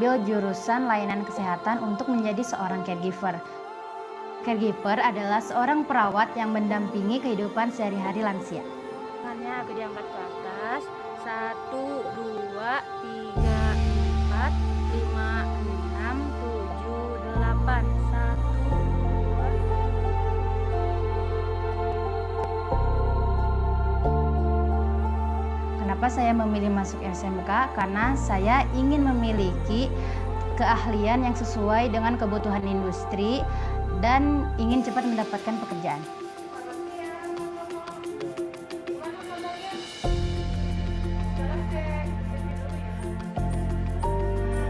mengambil jurusan layanan kesehatan untuk menjadi seorang caregiver. Caregiver adalah seorang perawat yang mendampingi kehidupan sehari-hari lansia. Tangannya agak diangkat ke atas. 1, 2, 3, 4, 5, 6, 7, 8. 1. Kenapa saya memilih masuk SMK? Karena saya ingin memiliki keahlian yang sesuai dengan kebutuhan industri dan ingin cepat mendapatkan pekerjaan.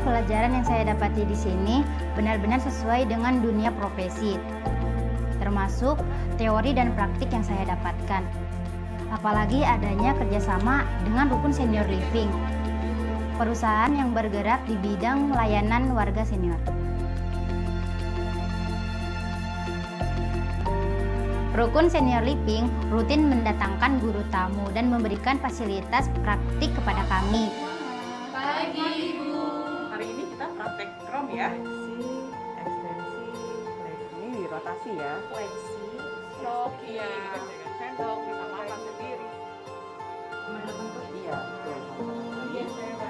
Pelajaran yang saya dapati di sini benar-benar sesuai dengan dunia profesi, termasuk teori dan praktik yang saya dapatkan. Apalagi adanya kerjasama dengan Rukun Senior Living, perusahaan yang bergerak di bidang layanan warga senior. Rukun Senior Living rutin mendatangkan guru tamu dan memberikan fasilitas praktik kepada kami. Pagi Ibu. Hari ini kita praktek krom ya. Ekstensi, flexi, rotasi ya. Fleksi, stroke, iya. Dengan sendok, kita makan sendiri. Iya,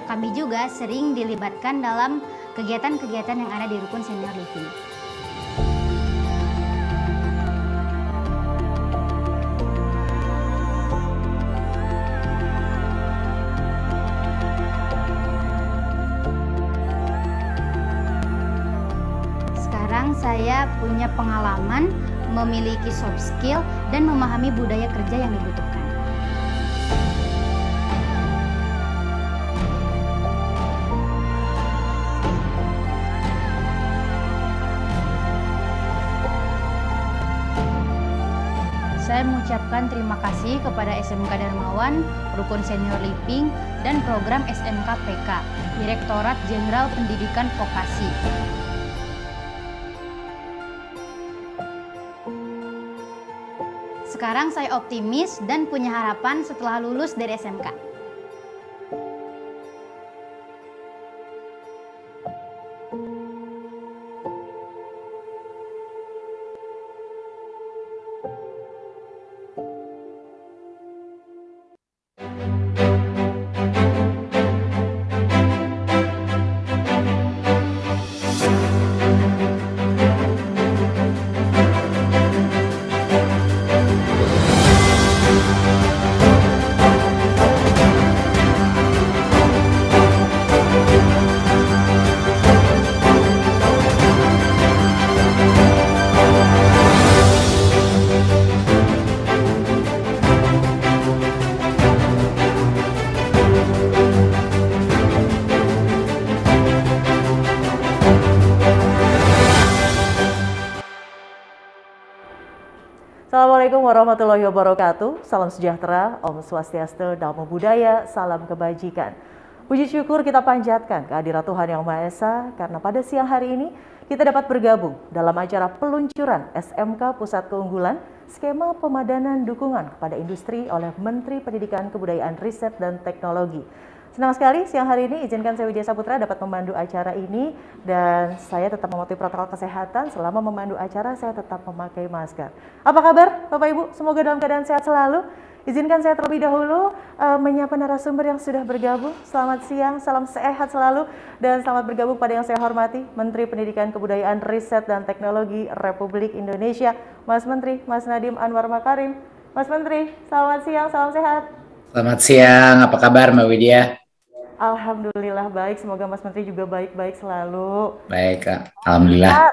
Kami juga sering dilibatkan dalam kegiatan-kegiatan yang ada di Rukun Senior Living. Sekarang saya punya pengalaman, memiliki soft skill, dan memahami budaya kerja yang dibutuhkan. Saya mengucapkan terima kasih kepada SMK Darmawan, Rukun Senior Living, dan program SMK PK, Direktorat Jenderal Pendidikan Vokasi. Sekarang saya optimis dan punya harapan setelah lulus dari SMK. Assalamualaikum warahmatullahi wabarakatuh. Salam sejahtera, Om Swastiastu, Namo Buddhaya, salam kebajikan. Puji syukur kita panjatkan kehadirat Tuhan Yang Maha Esa karena pada siang hari ini kita dapat bergabung dalam acara peluncuran SMK Pusat Keunggulan Skema Pemadanan Dukungan kepada Industri oleh Menteri Pendidikan Kebudayaan Riset dan Teknologi. Senang sekali siang hari ini izinkan saya Widya Saputra dapat memandu acara ini dan saya tetap mematuhi protokol kesehatan. Selama memandu acara saya tetap memakai masker. Apa kabar Bapak Ibu? Semoga dalam keadaan sehat selalu. Izinkan saya terlebih dahulu menyapa narasumber yang sudah bergabung. Selamat siang, salam sehat selalu dan selamat bergabung pada yang saya hormati Menteri Pendidikan Kebudayaan Riset dan Teknologi Republik Indonesia, Mas Menteri, Mas Nadiem Anwar Makarim. Mas Menteri, selamat siang, salam sehat. Selamat siang, apa kabar Mbak Widya? Alhamdulillah baik, semoga Mas Menteri juga baik-baik selalu. Baik Kak, Alhamdulillah.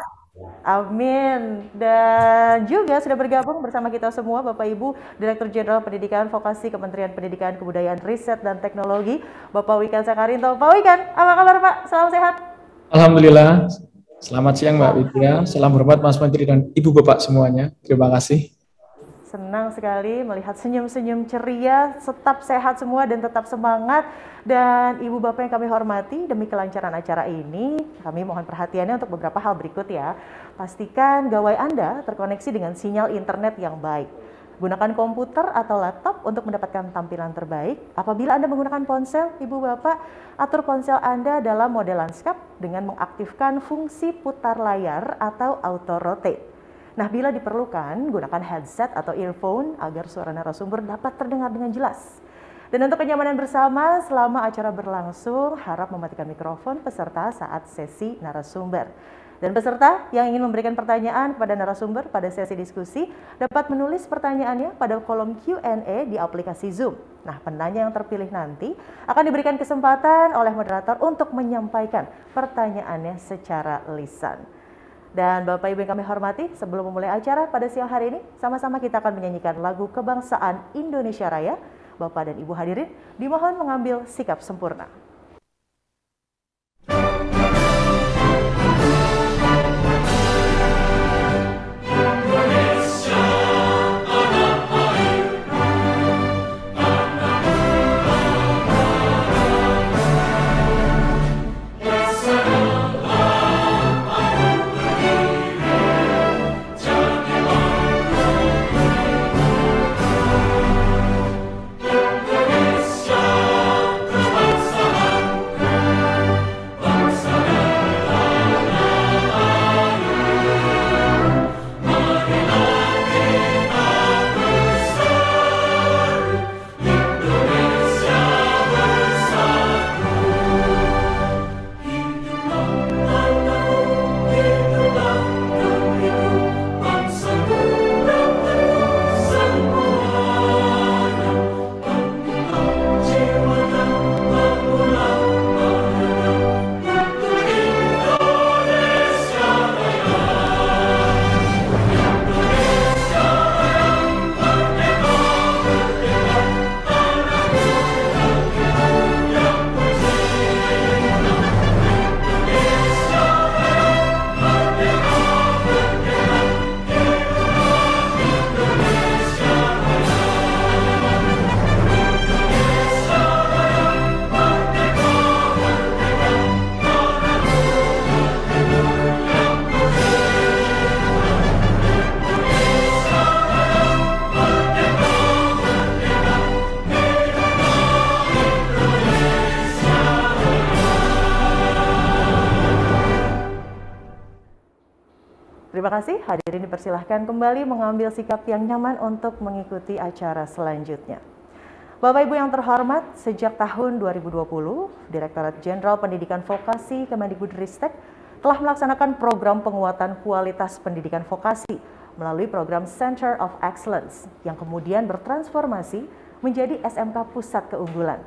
Amin. Dan juga sudah bergabung bersama kita semua Bapak Ibu Direktur Jenderal Pendidikan Vokasi Kementerian Pendidikan Kebudayaan Riset dan Teknologi, Bapak Wikan Sakarinto. Pak Wikan, apa kabar Pak? Salam sehat. Alhamdulillah. Selamat siang Mbak Widya. Salam hormat Mas Menteri dan Ibu Bapak semuanya. Terima kasih. Senang sekali melihat senyum-senyum ceria, tetap sehat semua dan tetap semangat. Dan Ibu Bapak yang kami hormati, demi kelancaran acara ini, kami mohon perhatiannya untuk beberapa hal berikut ya. Pastikan gawai Anda terkoneksi dengan sinyal internet yang baik. Gunakan komputer atau laptop untuk mendapatkan tampilan terbaik. Apabila Anda menggunakan ponsel, Ibu Bapak, atur ponsel Anda dalam mode landscape dengan mengaktifkan fungsi putar layar atau auto rotate. Nah, bila diperlukan, gunakan headset atau earphone agar suara narasumber dapat terdengar dengan jelas. Dan untuk kenyamanan bersama selama acara berlangsung, harap mematikan mikrofon peserta saat sesi narasumber. Dan peserta yang ingin memberikan pertanyaan kepada narasumber pada sesi diskusi dapat menulis pertanyaannya pada kolom Q&A di aplikasi Zoom. Nah, penanya yang terpilih nanti akan diberikan kesempatan oleh moderator untuk menyampaikan pertanyaannya secara lisan. Dan Bapak Ibu yang kami hormati, sebelum memulai acara pada siang hari ini, sama-sama kita akan menyanyikan lagu kebangsaan Indonesia Raya. Bapak dan Ibu hadirin dimohon mengambil sikap sempurna. Terima kasih, hadirin dipersilahkan kembali mengambil sikap yang nyaman untuk mengikuti acara selanjutnya. Bapak Ibu yang terhormat, sejak tahun 2020, Direktorat Jenderal Pendidikan Vokasi Kemendikbudristek telah melaksanakan program penguatan kualitas pendidikan vokasi melalui program Center of Excellence yang kemudian bertransformasi menjadi SMK Pusat Keunggulan.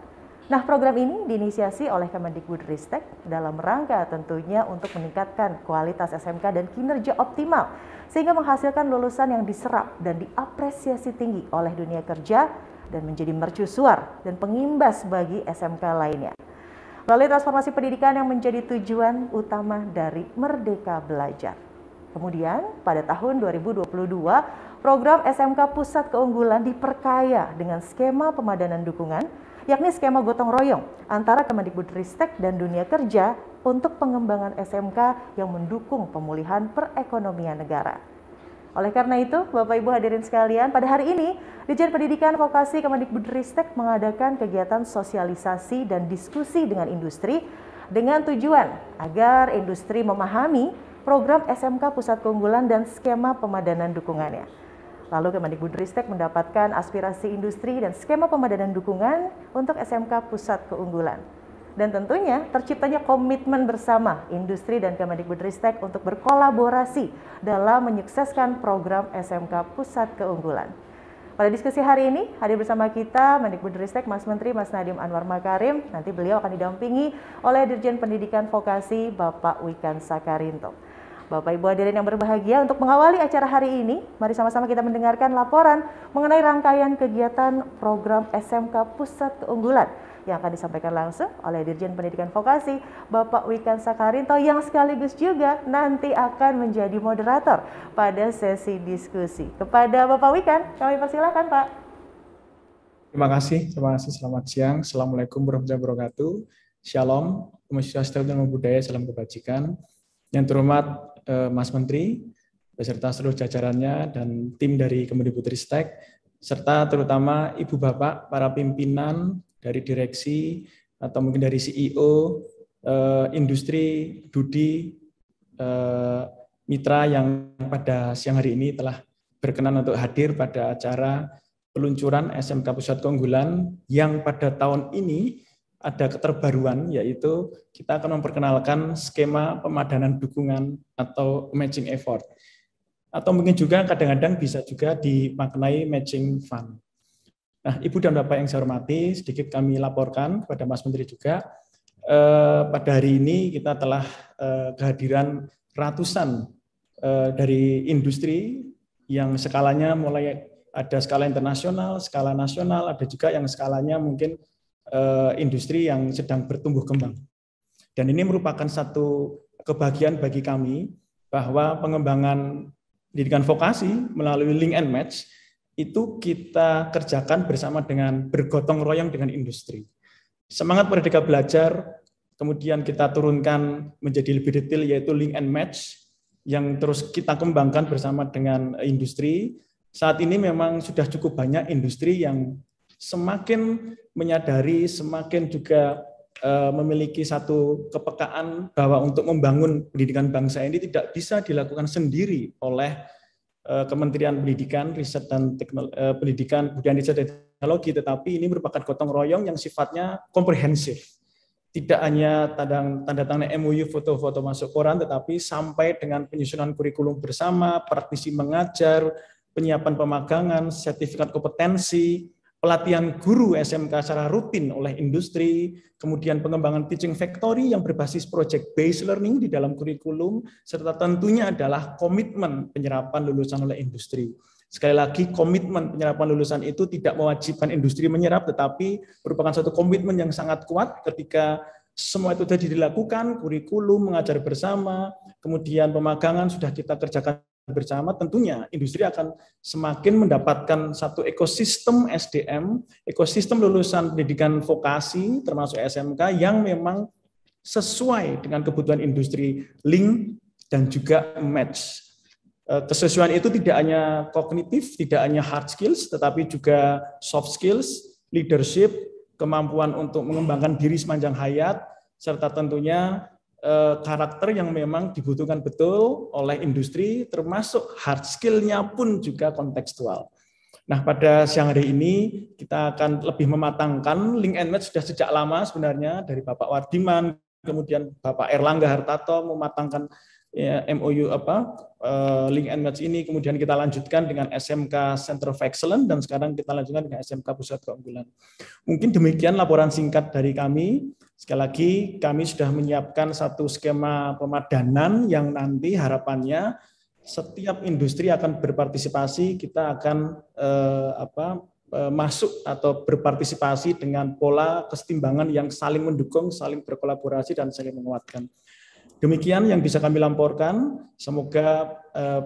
Nah, program ini diinisiasi oleh Kemendikbudristek dalam rangka tentunya untuk meningkatkan kualitas SMK dan kinerja optimal sehingga menghasilkan lulusan yang diserap dan diapresiasi tinggi oleh dunia kerja dan menjadi mercusuar dan pengimbas bagi SMK lainnya. Melalui transformasi pendidikan yang menjadi tujuan utama dari Merdeka Belajar. Kemudian pada tahun 2022, program SMK Pusat Keunggulan diperkaya dengan skema pemadanan dukungan, yakni skema gotong royong antara Kemendikbudristek dan dunia kerja untuk pengembangan SMK yang mendukung pemulihan perekonomian negara. Oleh karena itu, Bapak Ibu hadirin sekalian, pada hari ini Ditjen Pendidikan Vokasi Kemendikbudristek mengadakan kegiatan sosialisasi dan diskusi dengan industri dengan tujuan agar industri memahami program SMK Pusat Keunggulan dan skema pemadanan dukungannya. Lalu Kemendikbudristek mendapatkan aspirasi industri dan skema pemadanan dukungan untuk SMK Pusat Keunggulan. Dan tentunya terciptanya komitmen bersama industri dan Kemendikbudristek untuk berkolaborasi dalam menyukseskan program SMK Pusat Keunggulan. Pada diskusi hari ini, hadir bersama kita Mendikbudristek Mas Menteri Mas Nadiem Anwar Makarim. Nanti beliau akan didampingi oleh Dirjen Pendidikan Vokasi Bapak Wikan Sakarinto. Bapak Ibu hadirin yang berbahagia, untuk mengawali acara hari ini, mari sama-sama kita mendengarkan laporan mengenai rangkaian kegiatan program SMK Pusat Keunggulan yang akan disampaikan langsung oleh Dirjen Pendidikan Vokasi Bapak Wikan Sakarinto yang sekaligus juga nanti akan menjadi moderator pada sesi diskusi. Kepada Bapak Wikan, kami persilakan Pak. Terima kasih. Selamat siang. Assalamualaikum warahmatullahi wabarakatuh. Shalom, Om Swastiastu, Namo Buddhaya, salam kebajikan. Yang terhormat Mas Menteri, beserta seluruh jajarannya dan tim dari Kemendikbudristek, serta terutama Ibu Bapak, para pimpinan dari direksi atau mungkin dari CEO industri, Dudi, mitra yang pada siang hari ini telah berkenan untuk hadir pada acara peluncuran SMK Pusat Keunggulan yang pada tahun ini ada keterbaruan, yaitu kita akan memperkenalkan skema pemadanan dukungan atau matching effort. Atau mungkin juga kadang-kadang bisa juga dimaknai matching fund. Nah, Ibu dan Bapak yang saya hormati, sedikit kami laporkan kepada Mas Menteri juga, pada hari ini kita telah kehadiran ratusan dari industri yang skalanya mulai ada skala internasional, skala nasional, ada juga yang skalanya mungkin industri yang sedang bertumbuh kembang. Dan ini merupakan satu kebahagiaan bagi kami bahwa pengembangan pendidikan vokasi melalui link and match itu kita kerjakan bersama dengan bergotong royong dengan industri. Semangat Merdeka Belajar kemudian kita turunkan menjadi lebih detail, yaitu link and match yang terus kita kembangkan bersama dengan industri. Saat ini memang sudah cukup banyak industri yang semakin menyadari, semakin juga memiliki satu kepekaan bahwa untuk membangun pendidikan bangsa ini tidak bisa dilakukan sendiri oleh Kementerian Pendidikan, Riset dan Pendidikan, Kebudayaan, Riset dan Teknologi, tetapi ini merupakan gotong royong yang sifatnya komprehensif. Tidak hanya tanda tangan MOU, foto-foto masuk koran, tetapi sampai dengan penyusunan kurikulum bersama, praktisi mengajar, penyiapan pemagangan, sertifikat kompetensi, pelatihan guru SMK secara rutin oleh industri, kemudian pengembangan teaching factory yang berbasis project-based learning di dalam kurikulum, serta tentunya adalah komitmen penyerapan lulusan oleh industri. Sekali lagi, komitmen penyerapan lulusan itu tidak mewajibkan industri menyerap, tetapi merupakan satu komitmen yang sangat kuat ketika semua itu sudah dilakukan, kurikulum, mengajar bersama, kemudian pemagangan sudah kita kerjakan bersama, tentunya industri akan semakin mendapatkan satu ekosistem SDM, ekosistem lulusan pendidikan vokasi termasuk SMK yang memang sesuai dengan kebutuhan industri, link dan juga match. Kesesuaian itu tidak hanya kognitif, tidak hanya hard skills, tetapi juga soft skills, leadership, kemampuan untuk mengembangkan diri sepanjang hayat, serta tentunya karakter yang memang dibutuhkan betul oleh industri, termasuk hard skill-nya pun juga kontekstual. Nah, pada siang hari ini kita akan lebih mematangkan link and match sudah sejak lama sebenarnya dari Bapak Wardiman, kemudian Bapak Erlangga Hartarto mematangkan MOU link and match ini, kemudian kita lanjutkan dengan SMK Center of Excellence dan sekarang kita lanjutkan dengan SMK Pusat Keunggulan. Mungkin demikian laporan singkat dari kami. Sekali lagi kami sudah menyiapkan satu skema pemadanan yang nanti harapannya setiap industri akan berpartisipasi, kita akan masuk atau berpartisipasi dengan pola kesetimbangan yang saling mendukung, saling berkolaborasi dan saling menguatkan. Demikian yang bisa kami laporkan. Semoga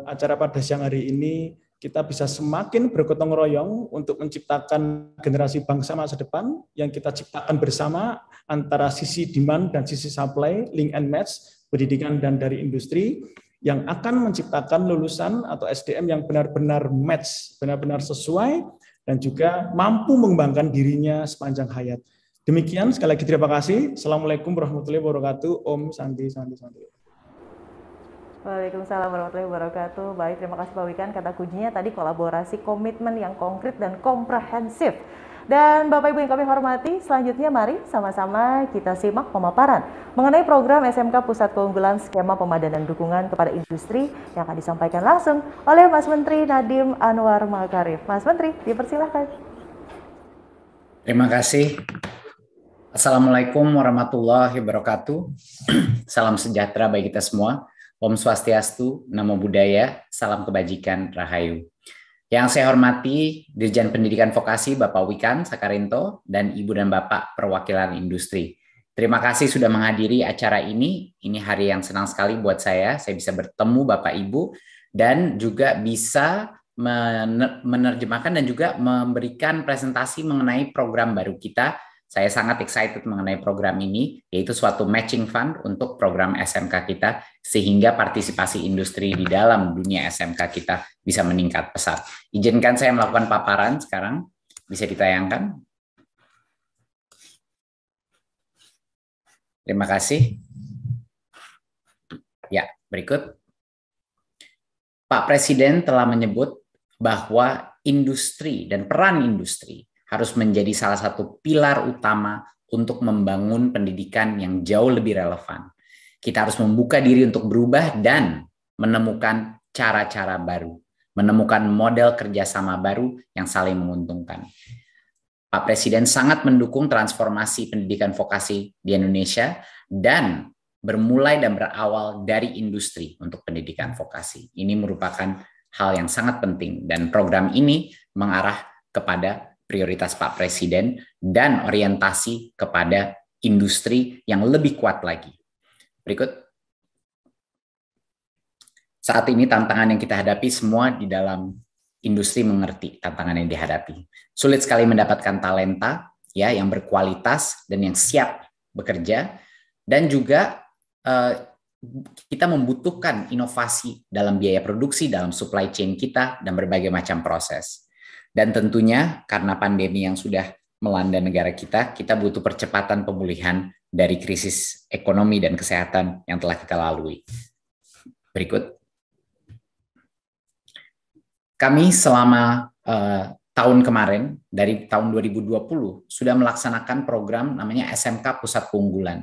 acara pada siang hari ini kita bisa semakin bergotong royong untuk menciptakan generasi bangsa masa depan yang kita ciptakan bersama antara sisi demand dan sisi supply, link and match, pendidikan dan dari industri, yang akan menciptakan lulusan atau SDM yang benar-benar match, benar-benar sesuai, dan juga mampu mengembangkan dirinya sepanjang hayat. Demikian, sekali lagi terima kasih. Assalamualaikum warahmatullahi wabarakatuh. Om Santi, Santi, Santi. Waalaikumsalam warahmatullahi wabarakatuh. Baik, terima kasih Pak Wikan. Kata kuncinya tadi kolaborasi, komitmen yang konkret dan komprehensif. Dan Bapak Ibu yang kami hormati, selanjutnya mari sama-sama kita simak pemaparan mengenai program SMK Pusat Keunggulan Skema Pemadanan Dukungan kepada Industri yang akan disampaikan langsung oleh Mas Menteri Nadiem Anwar Makarim. Mas Menteri, dipersilahkan. Terima kasih. Assalamualaikum warahmatullahi wabarakatuh. Salam sejahtera bagi kita semua. Om Swastiastu, Namo Buddhaya, salam kebajikan, Rahayu. Yang saya hormati Dirjen Pendidikan Vokasi Bapak Wikan Sakarinto dan Ibu dan Bapak perwakilan industri. Terima kasih sudah menghadiri acara ini. Ini hari yang senang sekali buat saya bisa bertemu Bapak Ibu dan juga bisa menerjemahkan dan juga memberikan presentasi mengenai program baru kita. Saya sangat excited mengenai program ini, yaitu suatu matching fund untuk program SMK kita, sehingga partisipasi industri di dalam dunia SMK kita bisa meningkat pesat. Izinkan saya melakukan paparan sekarang, bisa ditayangkan. Terima kasih. Ya, berikut. Pak Presiden telah menyebut bahwa industri dan peran industri harus menjadi salah satu pilar utama untuk membangun pendidikan yang jauh lebih relevan. Kita harus membuka diri untuk berubah dan menemukan cara-cara baru, menemukan model kerjasama baru yang saling menguntungkan. Pak Presiden sangat mendukung transformasi pendidikan vokasi di Indonesia dan bermulai dan berawal dari industri untuk pendidikan vokasi. Ini merupakan hal yang sangat penting dan program ini mengarah kepada prioritas Pak Presiden dan orientasi kepada industri yang lebih kuat lagi. Berikut. Saat ini tantangan yang kita hadapi semua di dalam industri mengerti tantangan yang dihadapi. Sulit sekali mendapatkan talenta ya yang berkualitas dan yang siap bekerja, dan juga kita membutuhkan inovasi dalam biaya produksi, dalam supply chain kita, dan berbagai macam proses. Dan tentunya karena pandemi yang sudah melanda negara kita butuh percepatan pemulihan dari krisis ekonomi dan kesehatan yang telah kita lalui. Berikut. Kami selama tahun kemarin, dari tahun 2020, sudah melaksanakan program namanya SMK Pusat Keunggulan.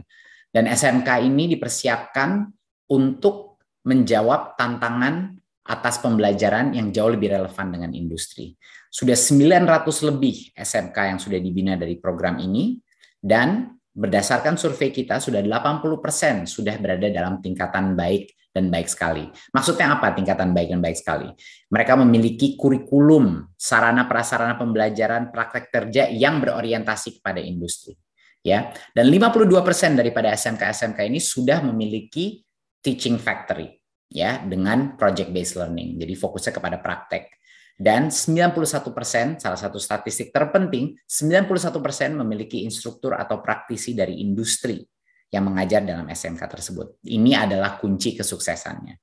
Dan SMK ini dipersiapkan untuk menjawab tantangan atas pembelajaran yang jauh lebih relevan dengan industri. Sudah 900 lebih SMK yang sudah dibina dari program ini, dan berdasarkan survei kita sudah 80% sudah berada dalam tingkatan baik dan baik sekali. Maksudnya apa tingkatan baik dan baik sekali? Mereka memiliki kurikulum, sarana prasarana pembelajaran, praktek kerja yang berorientasi kepada industri. Ya, dan 52% daripada SMK-SMK ini sudah memiliki teaching factory, ya, dengan project based learning. Jadi fokusnya kepada praktek. Dan 91%, salah satu statistik terpenting, 91% memiliki instruktur atau praktisi dari industri yang mengajar dalam SMK tersebut. Ini adalah kunci kesuksesannya.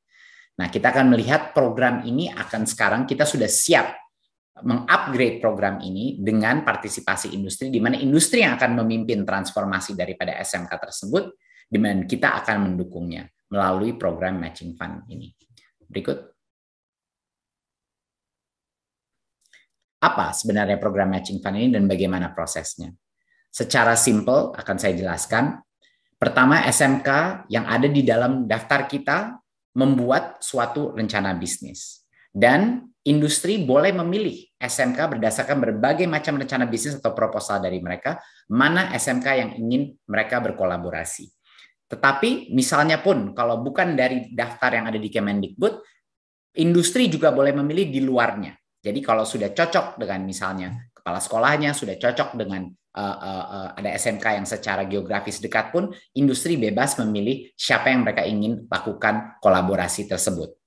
Nah, kita akan melihat program ini akan sekarang kita sudah siap mengupgrade program ini dengan partisipasi industri, di mana industri yang akan memimpin transformasi daripada SMK tersebut, di mana kita akan mendukungnya melalui program matching fund ini. Berikut. Apa sebenarnya program matching fund ini dan bagaimana prosesnya? Secara simpel akan saya jelaskan. Pertama, SMK yang ada di dalam daftar kita membuat suatu rencana bisnis. Dan industri boleh memilih SMK berdasarkan berbagai macam rencana bisnis atau proposal dari mereka, mana SMK yang ingin mereka berkolaborasi. Tetapi misalnya pun kalau bukan dari daftar yang ada di Kemendikbud, industri juga boleh memilih di luarnya. Jadi kalau sudah cocok dengan misalnya kepala sekolahnya, sudah cocok dengan ada SMK yang secara geografis dekat pun, industri bebas memilih siapa yang mereka ingin lakukan kolaborasi tersebut.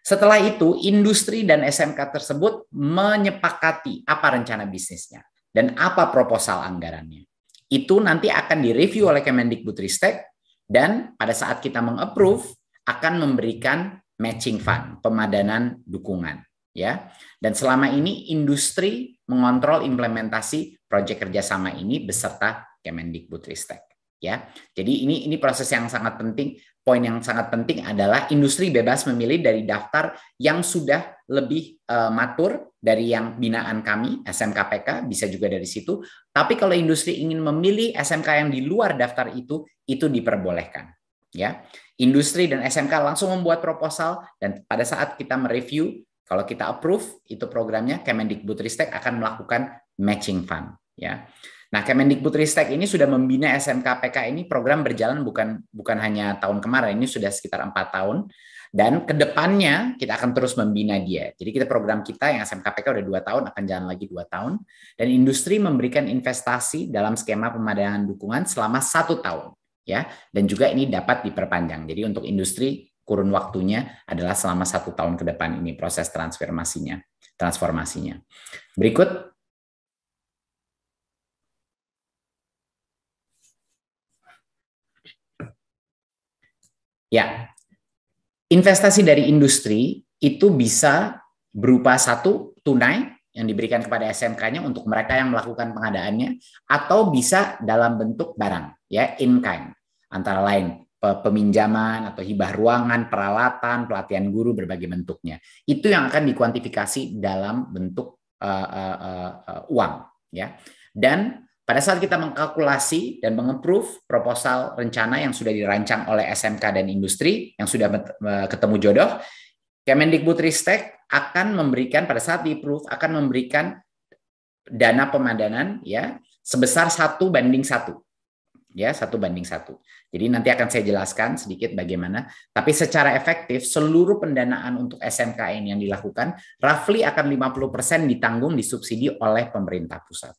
Setelah itu, industri dan SMK tersebut menyepakati apa rencana bisnisnya dan apa proposal anggarannya. Itu nanti akan direview oleh Kemendikbudristek, dan pada saat kita meng-approve akan memberikan matching fund, pemadanan dukungan. Ya, dan selama ini industri mengontrol implementasi proyek kerjasama ini beserta Kemendikbudristek. Ya, jadi ini proses yang sangat penting. Poin yang sangat penting adalah industri bebas memilih dari daftar yang sudah lebih matur dari yang binaan kami, SMKPK, bisa juga dari situ. Tapi kalau industri ingin memilih SMK yang di luar daftar itu diperbolehkan. Ya, industri dan SMK langsung membuat proposal, dan pada saat kita mereview, kalau kita approve itu programnya, Kemendikbudristek akan melakukan matching fund. Ya. Nah, Kemendikbudristek ini sudah membina SMKPK ini, program berjalan bukan hanya tahun kemarin, ini sudah sekitar 4 tahun, dan kedepannya kita akan terus membina dia. Jadi program kita yang SMKPK udah 2 tahun, akan jalan lagi 2 tahun, dan industri memberikan investasi dalam skema pemadanan dukungan selama 1 tahun, ya, dan juga ini dapat diperpanjang. Jadi untuk industri kurun waktunya adalah selama 1 tahun ke depan ini proses transformasinya. Berikut. Ya, investasi dari industri itu bisa berupa satu tunai yang diberikan kepada SMK-nya untuk mereka yang melakukan pengadaannya, atau bisa dalam bentuk barang, ya, in kind. antara lain peminjaman atau hibah ruangan, peralatan, pelatihan guru berbagai bentuknya. Itu yang akan dikuantifikasi dalam bentuk uang, ya. Dan pada saat kita mengkalkulasi dan mengapprove proposal rencana yang sudah dirancang oleh SMK dan industri yang sudah ketemu jodoh, Kemendikbudristek akan memberikan, pada saat di-approve, akan memberikan dana pemadanan ya sebesar 1:1. Ya, 1:1. Jadi nanti akan saya jelaskan sedikit bagaimana. Tapi secara efektif seluruh pendanaan untuk SMK ini yang dilakukan roughly akan 50% ditanggung disubsidi oleh pemerintah pusat.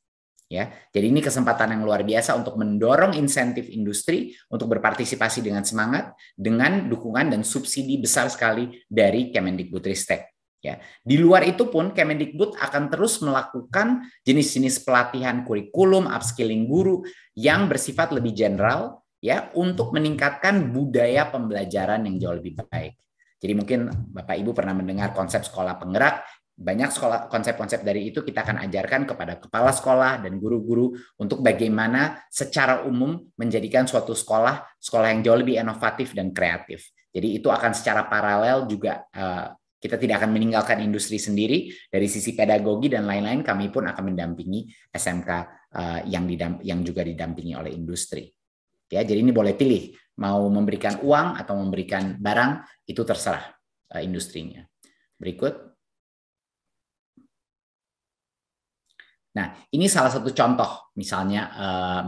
Ya, jadi ini kesempatan yang luar biasa untuk mendorong insentif industri untuk berpartisipasi dengan semangat dengan dukungan dan subsidi besar sekali dari Kemendikbudristek. Ya, di luar itu pun Kemendikbud akan terus melakukan jenis-jenis pelatihan kurikulum, upskilling guru yang bersifat lebih general ya untuk meningkatkan budaya pembelajaran yang jauh lebih baik. Jadi mungkin Bapak Ibu pernah mendengar konsep sekolah penggerak. Banyak konsep-konsep dari itu kita akan ajarkan kepada kepala sekolah dan guru-guru untuk bagaimana secara umum menjadikan suatu sekolah yang jauh lebih inovatif dan kreatif. Jadi itu akan secara paralel juga kita tidak akan meninggalkan industri sendiri dari sisi pedagogi dan lain-lain. Kami pun akan mendampingi SMK yang juga didampingi oleh industri. Ya, jadi ini boleh pilih mau memberikan uang atau memberikan barang, itu terserah industrinya. Berikut. Nah, ini salah satu contoh misalnya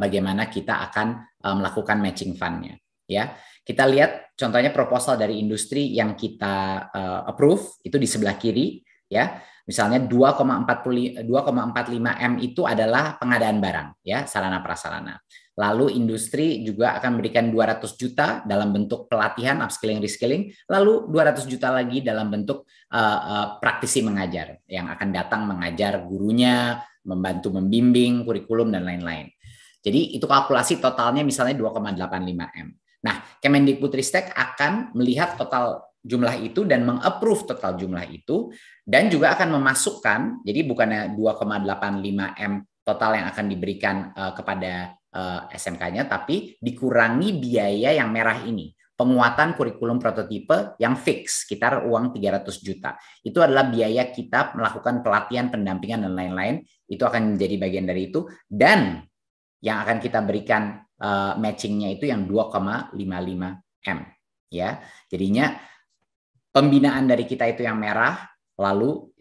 bagaimana kita akan melakukan matching fund-nya. Ya, kita lihat contohnya proposal dari industri yang kita approve itu di sebelah kiri. Ya, misalnya 2,45 M itu adalah pengadaan barang, ya sarana prasarana. Lalu industri juga akan memberikan 200 juta dalam bentuk pelatihan, upskilling, reskilling. Lalu 200 juta lagi dalam bentuk praktisi mengajar yang akan datang mengajar gurunya, membantu membimbing, kurikulum, dan lain-lain. Jadi itu kalkulasi totalnya misalnya 2,85 M. Nah, Kemendikbudristek akan melihat total jumlah itu dan meng-approve total jumlah itu dan juga akan memasukkan, jadi bukannya 2,85 M total yang akan diberikan kepada SMK-nya, tapi dikurangi biaya yang merah ini. Penguatan kurikulum prototipe yang fix, sekitar uang 300 juta. Itu adalah biaya kita melakukan pelatihan, pendampingan, dan lain-lain. Itu akan menjadi bagian dari itu. Dan yang akan kita berikan matchingnya itu yang 2,55 M. Ya, jadinya pembinaan dari kita itu yang merah, lalu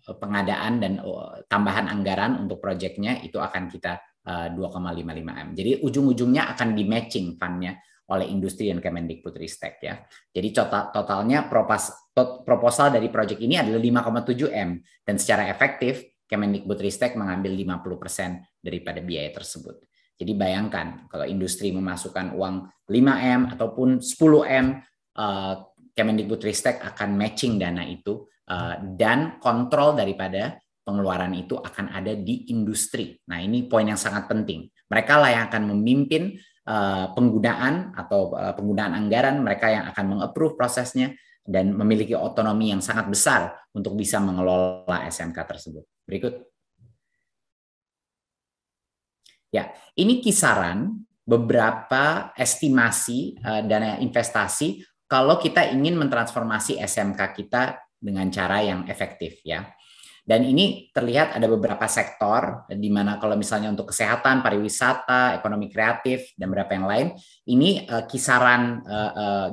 pengadaan dan tambahan anggaran untuk proyeknya itu akan kita 2,55 M. Jadi ujung-ujungnya akan di matching fund-nya oleh industri dan Kemendikbudristek ya. Jadi totalnya proposal dari proyek ini adalah 5,7 M dan secara efektif Kemendikbudristek mengambil 50% daripada biaya tersebut. Jadi bayangkan kalau industri memasukkan uang 5 M ataupun 10 M, Kemendikbudristek akan matching dana itu dan kontrol daripada pengeluaran itu akan ada di industri. Nah, ini poin yang sangat penting. Mereka lah yang akan memimpin penggunaan anggaran, mereka yang akan meng-approve prosesnya dan memiliki otonomi yang sangat besar untuk bisa mengelola SMK tersebut. Berikut. Ya, ini kisaran beberapa estimasi dana investasi kalau kita ingin mentransformasi SMK kita dengan cara yang efektif ya. Dan ini terlihat ada beberapa sektor di mana kalau misalnya untuk kesehatan, pariwisata, ekonomi kreatif, dan beberapa yang lain, ini kisaran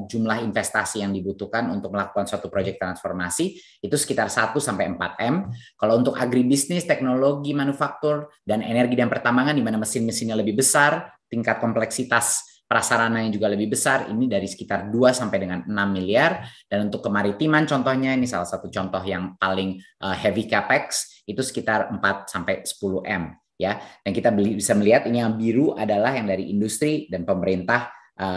jumlah investasi yang dibutuhkan untuk melakukan suatu proyek transformasi itu sekitar 1-4 M. Kalau untuk agribisnis, teknologi, manufaktur, dan energi dan pertambangan di mana mesin-mesinnya lebih besar, tingkat kompleksitas prasarana yang juga lebih besar, ini dari sekitar 2 sampai dengan 6 miliar. Dan untuk kemaritiman contohnya, ini salah satu contoh yang paling heavy capex, itu sekitar 4 sampai 10 M. Ya. Dan kita bisa melihat ini yang biru adalah yang dari industri dan pemerintah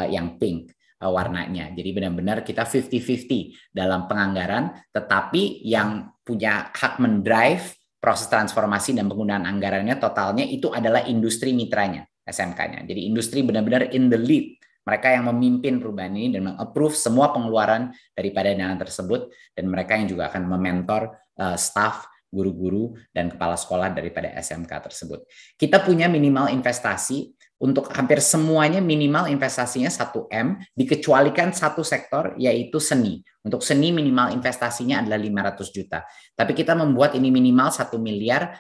yang pink warnanya. Jadi benar-benar kita 50-50 dalam penganggaran, tetapi yang punya hak mendrive proses transformasi dan penggunaan anggarannya totalnya itu adalah industri mitranya. SMK-nya. Jadi industri benar-benar in the lead. Mereka yang memimpin perubahan ini dan meng-approve semua pengeluaran daripada dana tersebut dan mereka yang juga akan mementor staff, guru-guru, dan kepala sekolah daripada SMK tersebut. Kita punya minimal investasi untuk hampir semuanya minimal investasinya 1M, dikecualikan satu sektor yaitu seni. Untuk seni minimal investasinya adalah 500 juta. Tapi kita membuat ini minimal 1 miliar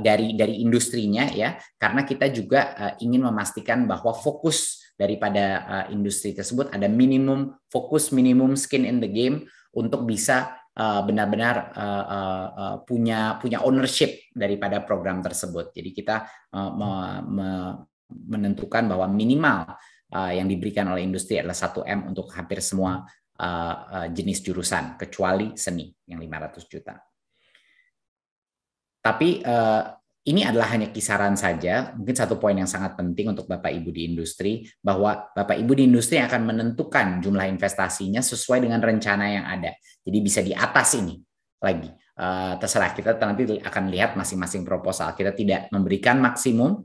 dari industrinya ya, karena kita juga ingin memastikan bahwa fokus daripada industri tersebut ada minimum fokus, minimum skin in the game untuk bisa benar-benar punya ownership daripada program tersebut. Jadi kita menentukan bahwa minimal yang diberikan oleh industri adalah 1M untuk hampir semua jenis jurusan, kecuali seni yang 500 juta. Tapi ini adalah hanya kisaran saja. Mungkin satu poin yang sangat penting untuk Bapak Ibu di industri, bahwa Bapak Ibu di industri akan menentukan jumlah investasinya sesuai dengan rencana yang ada. Jadi bisa di atas ini lagi. Terserah, kita nanti akan lihat masing-masing proposal. Kita tidak memberikan maksimum,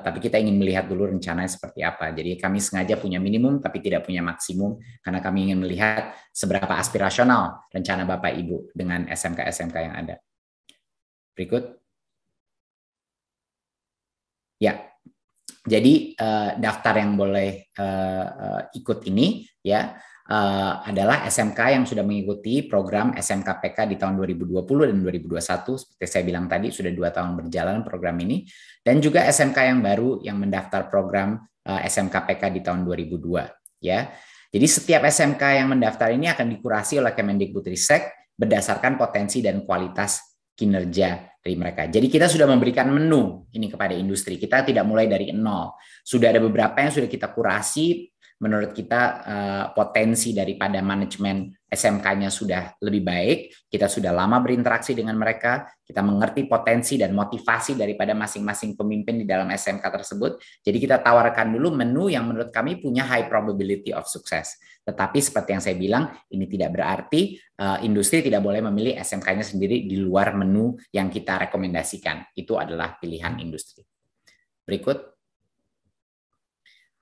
tapi kita ingin melihat dulu rencananya seperti apa. Jadi kami sengaja punya minimum tapi tidak punya maksimum, karena kami ingin melihat seberapa aspirasional rencana Bapak Ibu dengan SMK-SMK yang ada. Berikut. Ya, jadi daftar yang boleh ikut ini ya adalah SMK yang sudah mengikuti program SMKPK di tahun 2020 dan 2021. Seperti saya bilang tadi, sudah 2 tahun berjalan program ini. Dan juga SMK yang baru yang mendaftar program SMKPK di tahun 2002. Ya. Jadi setiap SMK yang mendaftar ini akan dikurasi oleh Kemendikbudristek berdasarkan potensi dan kualitas kinerja dari mereka. Jadi kita sudah memberikan menu ini kepada industri. Kita tidak mulai dari nol. Sudah ada beberapa yang sudah kita kurasi. Menurut kita potensi daripada manajemen SMK-nya sudah lebih baik, kita sudah lama berinteraksi dengan mereka, kita mengerti potensi dan motivasi daripada masing-masing pemimpin di dalam SMK tersebut. Jadi kita tawarkan dulu menu yang menurut kami punya high probability of success. Tetapi seperti yang saya bilang, ini tidak berarti industri tidak boleh memilih SMK-nya sendiri di luar menu yang kita rekomendasikan. Itu adalah pilihan industri. Berikut.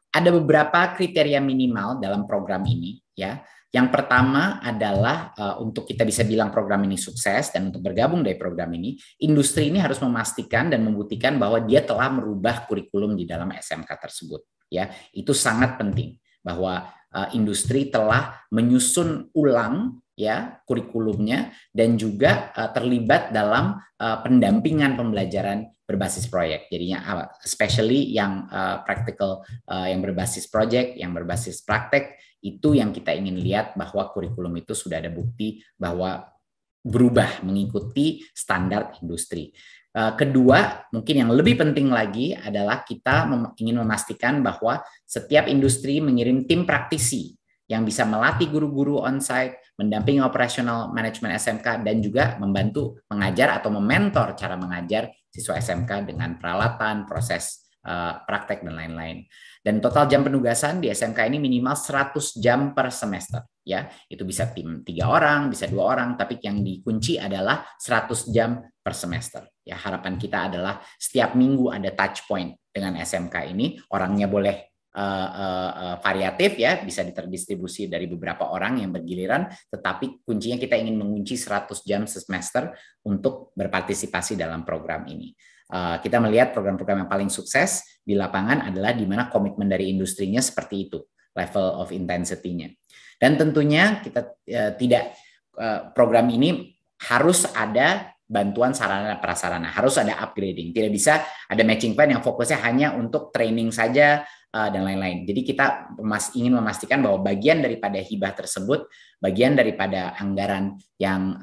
Ada beberapa kriteria minimal dalam program ini ya. Yang pertama adalah untuk kita bisa bilang program ini sukses dan untuk bergabung dari program ini, industri ini harus memastikan dan membuktikan bahwa dia telah merubah kurikulum di dalam SMK tersebut ya. Itu sangat penting bahwa industri telah menyusun ulang ya kurikulumnya dan juga terlibat dalam pendampingan pembelajaran berbasis proyek. Jadinya especially yang practical, yang berbasis project, yang berbasis praktek, itu yang kita ingin lihat bahwa kurikulum itu sudah ada bukti bahwa berubah mengikuti standar industri. Kedua, mungkin yang lebih penting lagi adalah kita ingin memastikan bahwa setiap industri mengirim tim praktisi yang bisa melatih guru-guru on-site, mendampingi operasional manajemen SMK, dan juga membantu mengajar atau mementor cara mengajar siswa SMK dengan peralatan, proses praktek, dan lain-lain. Dan total jam penugasan di SMK ini minimal 100 jam per semester. Ya, itu bisa tim 3 orang, bisa 2 orang, tapi yang dikunci adalah 100 jam per semester. Ya, harapan kita adalah setiap minggu ada touch point dengan SMK ini, orangnya boleh variatif ya, bisa terdistribusi dari beberapa orang yang bergiliran, tetapi kuncinya kita ingin mengunci 100 jam semester untuk berpartisipasi dalam program ini. Kita melihat program-program yang paling sukses di lapangan adalah di mana komitmen dari industrinya seperti itu, level of intensity-nya. Dan tentunya kita program ini harus ada bantuan sarana prasarana, harus ada upgrading. Tidak bisa ada matching plan yang fokusnya hanya untuk training saja dan lain-lain. Jadi kita ingin memastikan bahwa bagian daripada hibah tersebut, bagian daripada anggaran yang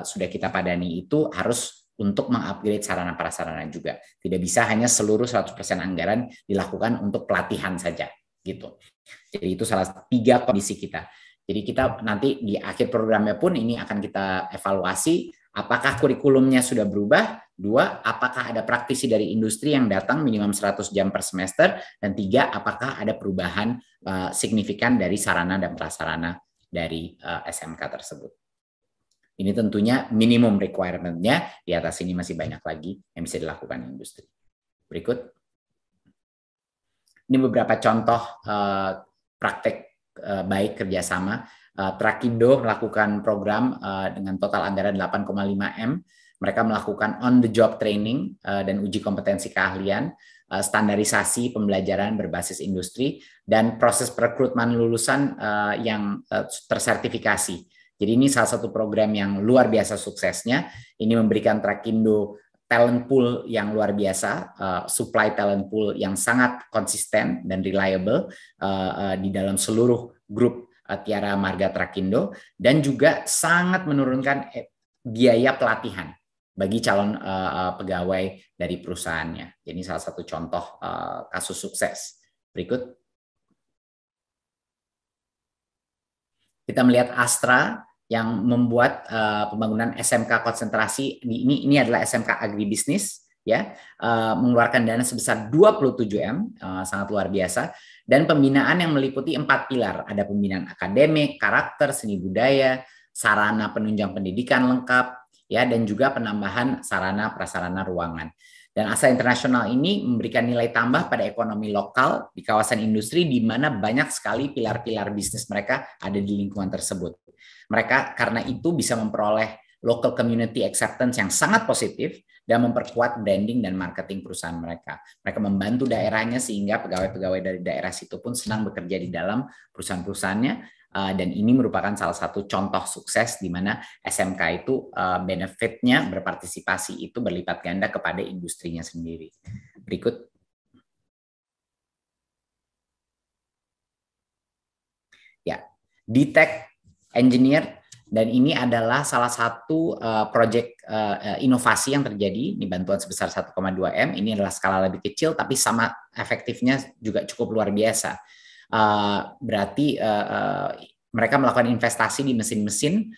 sudah kita padani itu harus untuk mengupgrade sarana prasarana juga. Tidak bisa hanya seluruh 100% anggaran dilakukan untuk pelatihan saja gitu. Jadi itu salah 3 kondisi kita. Jadi kita nanti di akhir programnya pun ini akan kita evaluasi apakah kurikulumnya sudah berubah, 2, apakah ada praktisi dari industri yang datang minimum 100 jam per semester, dan 3, apakah ada perubahan signifikan dari sarana dan prasarana dari SMK tersebut. Ini tentunya minimum requirement-nya, di atas ini masih banyak lagi yang bisa dilakukan industri. Berikut. Ini beberapa contoh praktek baik kerjasama. Trakindo melakukan program dengan total anggaran 8,5 M. Mereka melakukan on the job training dan uji kompetensi keahlian standarisasi pembelajaran berbasis industri, dan proses perekrutmen lulusan yang tersertifikasi. Jadi ini salah satu program yang luar biasa suksesnya. Ini memberikan Trakindo talent pool yang luar biasa, supply talent pool yang sangat konsisten dan reliable di dalam seluruh grup Tiara Marga Trakindo, dan juga sangat menurunkan biaya pelatihan bagi calon pegawai dari perusahaannya. Jadi salah satu contoh kasus sukses. Berikut. Kita melihat Astra yang membuat pembangunan SMK konsentrasi. Ini adalah SMK agribisnis, ya, mengeluarkan dana sebesar 27 M, sangat luar biasa, dan pembinaan yang meliputi 4 pilar. Ada pembinaan akademik, karakter, seni budaya, sarana penunjang pendidikan lengkap, ya, dan juga penambahan sarana prasarana ruangan. Dan Astra Internasional ini memberikan nilai tambah pada ekonomi lokal di kawasan industri, di mana banyak sekali pilar-pilar bisnis mereka ada di lingkungan tersebut. Mereka karena itu bisa memperoleh local community acceptance yang sangat positif dan memperkuat branding dan marketing perusahaan mereka. Mereka membantu daerahnya sehingga pegawai-pegawai dari daerah situ pun senang bekerja di dalam perusahaan-perusahaannya, dan ini merupakan salah satu contoh sukses di mana SMK itu benefitnya berpartisipasi itu berlipat ganda kepada industrinya sendiri. Berikut. Ya, D-Tech Engineer, dan ini adalah salah satu proyek inovasi yang terjadi. Ini bantuan sebesar 1,2 M. Ini adalah skala lebih kecil, tapi sama efektifnya juga cukup luar biasa. Berarti mereka melakukan investasi di mesin-mesin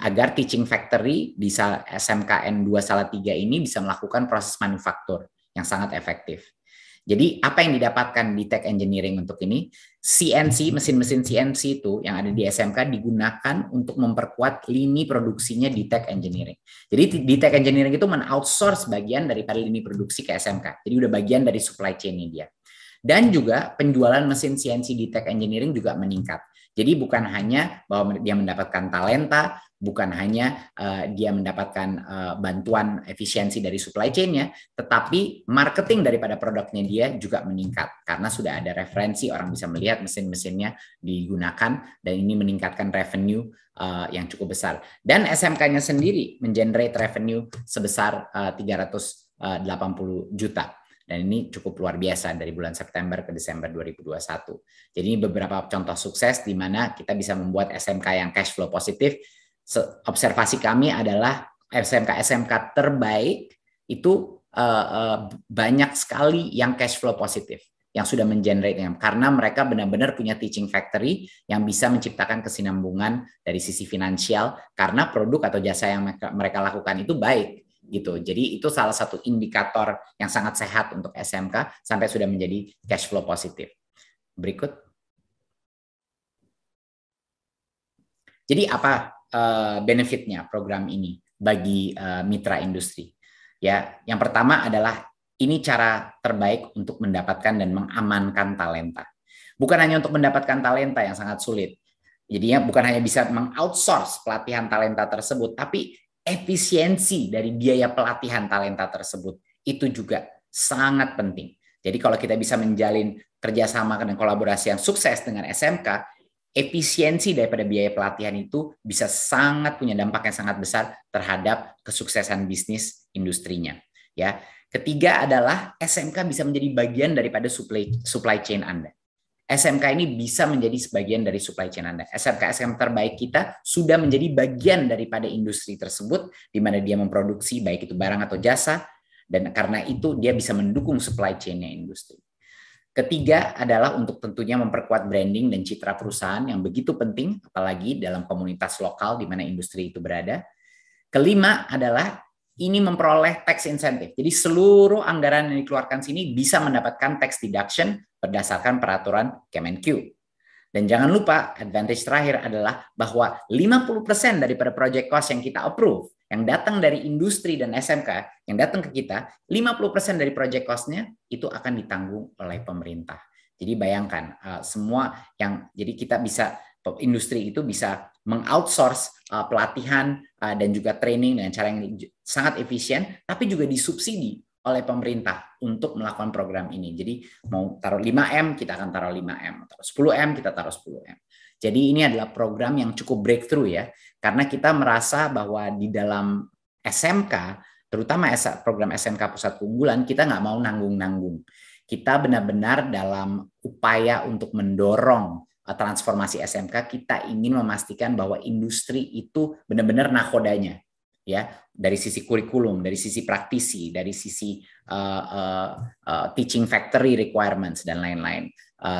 agar teaching factory di SMKN 2 Salatiga ini bisa melakukan proses manufaktur yang sangat efektif. Jadi apa yang didapatkan di Tech Engineering untuk ini? CNC, mesin-mesin CNC itu yang ada di SMK digunakan untuk memperkuat lini produksinya di Tech Engineering. Jadi di Tech Engineering itu men-outsource bagian daripada lini produksi ke SMK. Jadi udah bagian dari supply chain-nya dia. Dan juga penjualan mesin CNC di Tech Engineering juga meningkat. Jadi bukan hanya bahwa dia mendapatkan talenta, bukan hanya dia mendapatkan bantuan efisiensi dari supply chain-nya, tetapi marketing daripada produknya dia juga meningkat karena sudah ada referensi, orang bisa melihat mesin-mesinnya digunakan, dan ini meningkatkan revenue yang cukup besar. Dan SMK-nya sendiri mengenerate revenue sebesar 380 juta. Dan ini cukup luar biasa dari bulan September ke Desember 2021. Jadi ini beberapa contoh sukses di mana kita bisa membuat SMK yang cash flow positif. Observasi kami adalah SMK terbaik itu banyak sekali yang cash flow positif, yang sudah mengenerate, karena mereka benar-benar punya teaching factory yang bisa menciptakan kesinambungan dari sisi finansial karena produk atau jasa yang mereka lakukan itu baik. Gitu. Jadi itu salah satu indikator yang sangat sehat untuk SMK sampai sudah menjadi cash flow positif. Berikut. Jadi apa benefitnya program ini bagi mitra industri? Ya, yang pertama adalah ini cara terbaik untuk mendapatkan dan mengamankan talenta. Bukan hanya untuk mendapatkan talenta yang sangat sulit. Jadinya bukan hanya bisa mengoutsource pelatihan talenta tersebut, tapi efisiensi dari biaya pelatihan talenta tersebut itu juga sangat penting. Jadi kalau kita bisa menjalin kerjasama dan kolaborasi yang sukses dengan SMK, efisiensi daripada biaya pelatihan itu bisa sangat punya dampak yang sangat besar terhadap kesuksesan bisnis industrinya. Ya, ketiga adalah SMK bisa menjadi bagian daripada supply chain Anda. SMK ini bisa menjadi sebagian dari supply chain Anda. SMK terbaik kita sudah menjadi bagian daripada industri tersebut, di mana dia memproduksi baik itu barang atau jasa, dan karena itu dia bisa mendukung supply chain-nya industri. Ketiga adalah untuk tentunya memperkuat branding dan citra perusahaan yang begitu penting, apalagi dalam komunitas lokal di mana industri itu berada. Kelima adalah ini memperoleh tax incentive. Jadi seluruh anggaran yang dikeluarkan sini bisa mendapatkan tax deduction berdasarkan peraturan Kemenq. Dan jangan lupa, advantage terakhir adalah bahwa 50% daripada project cost yang kita approve, yang datang dari industri dan SMK, yang datang ke kita, 50% dari project cost-nya itu akan ditanggung oleh pemerintah. Jadi bayangkan, jadi kita bisa, industri itu bisa mengoutsource pelatihan dan juga training dengan cara yang sangat efisien, tapi juga disubsidi oleh pemerintah untuk melakukan program ini. Jadi mau taruh 5M, kita akan taruh 5M. Taruh 10M, kita taruh 10M. Jadi ini adalah program yang cukup breakthrough ya, karena kita merasa bahwa di dalam SMK, terutama program SMK Pusat Keunggulan, kita nggak mau nanggung-nanggung. Kita benar-benar dalam upaya untuk mendorong transformasi SMK, kita ingin memastikan bahwa industri itu benar-benar nakodanya. Ya, dari sisi kurikulum, dari sisi praktisi, dari sisi teaching factory requirements dan lain-lain,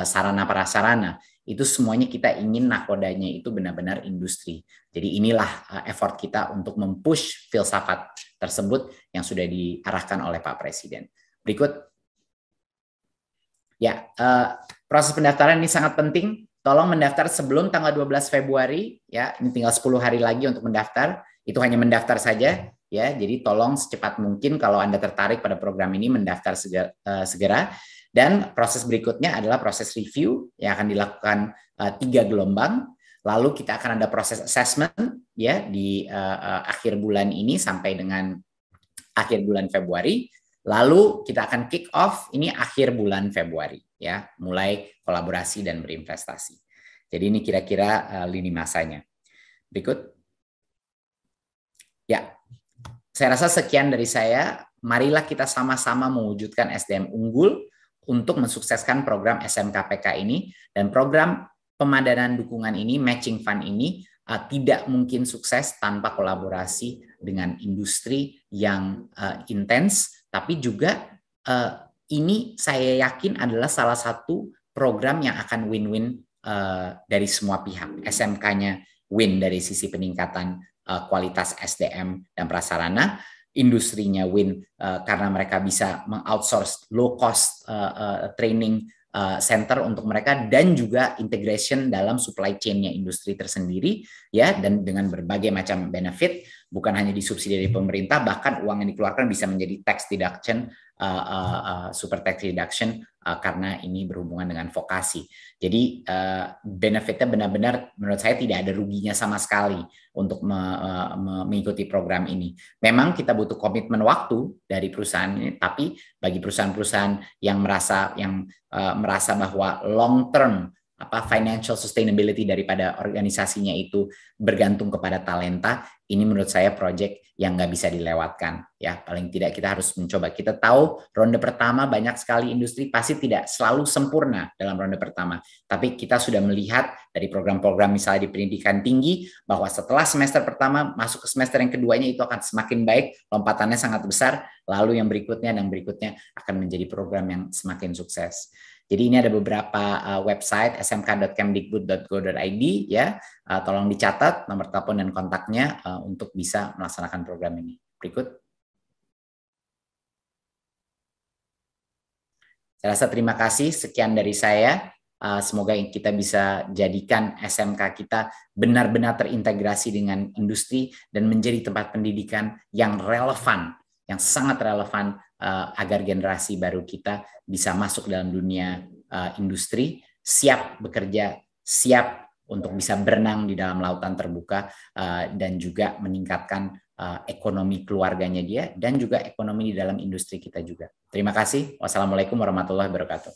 sarana prasarana, itu semuanya kita ingin nakodanya itu benar-benar industri. Jadi inilah effort kita untuk mempush filsafat tersebut yang sudah diarahkan oleh Pak Presiden. Berikut. Ya, proses pendaftaran ini sangat penting. Tolong mendaftar sebelum tanggal 12 Februari, ya. Ini tinggal 10 hari lagi untuk mendaftar. Itu hanya mendaftar saja, ya. Jadi tolong secepat mungkin kalau Anda tertarik pada program ini mendaftar segera. Dan proses berikutnya adalah proses review yang akan dilakukan 3 gelombang. Lalu kita akan ada proses assessment, ya, di akhir bulan ini sampai dengan akhir bulan Februari. Lalu kita akan kick off ini akhir bulan Februari, ya, mulai kolaborasi dan berinvestasi. Jadi ini kira-kira lini masanya. Berikut. Ya, saya rasa sekian dari saya. Marilah kita sama-sama mewujudkan SDM unggul untuk mensukseskan program SMKPK ini, dan program pemadanan dukungan ini, matching fund ini, tidak mungkin sukses tanpa kolaborasi dengan industri yang intens, tapi juga ini saya yakin adalah salah satu program yang akan win-win dari semua pihak. SMK-nya win dari sisi peningkatan kualitas SDM dan prasarana, industrinya win karena mereka bisa mengoutsource low cost training center untuk mereka, dan juga integration dalam supply chain-nya industri tersendiri, ya, dan dengan berbagai macam benefit, bukan hanya disubsidi dari pemerintah, bahkan uang yang dikeluarkan bisa menjadi tax deduction, super tax deduction, karena ini berhubungan dengan vokasi. Jadi benefitnya benar-benar menurut saya tidak ada ruginya sama sekali untuk mengikuti program ini. Memang kita butuh komitmen waktu dari perusahaan ini, tapi bagi perusahaan-perusahaan yang merasa bahwa long term financial sustainability daripada organisasinya itu bergantung kepada talenta, ini menurut saya project yang nggak bisa dilewatkan, ya. Paling tidak kita harus mencoba. Kita tahu ronde pertama banyak sekali industri pasti tidak selalu sempurna dalam ronde pertama, tapi kita sudah melihat dari program-program misalnya di pendidikan tinggi bahwa setelah semester pertama masuk ke semester yang keduanya itu akan semakin baik, lompatannya sangat besar, lalu yang berikutnya dan berikutnya akan menjadi program yang semakin sukses. Jadi ini ada beberapa website smk.kemdikbud.go.id, ya. Tolong dicatat nomor telepon dan kontaknya untuk bisa melaksanakan program ini. Berikut. Saya rasa terima kasih, sekian dari saya. Semoga kita bisa jadikan SMK kita benar-benar terintegrasi dengan industri dan menjadi tempat pendidikan yang relevan, yang sangat relevan agar generasi baru kita bisa masuk dalam dunia industri, siap bekerja, siap untuk bisa berenang di dalam lautan terbuka, dan juga meningkatkan ekonomi keluarganya dia, dan juga ekonomi di dalam industri kita juga. Terima kasih. Wassalamualaikum warahmatullahi wabarakatuh.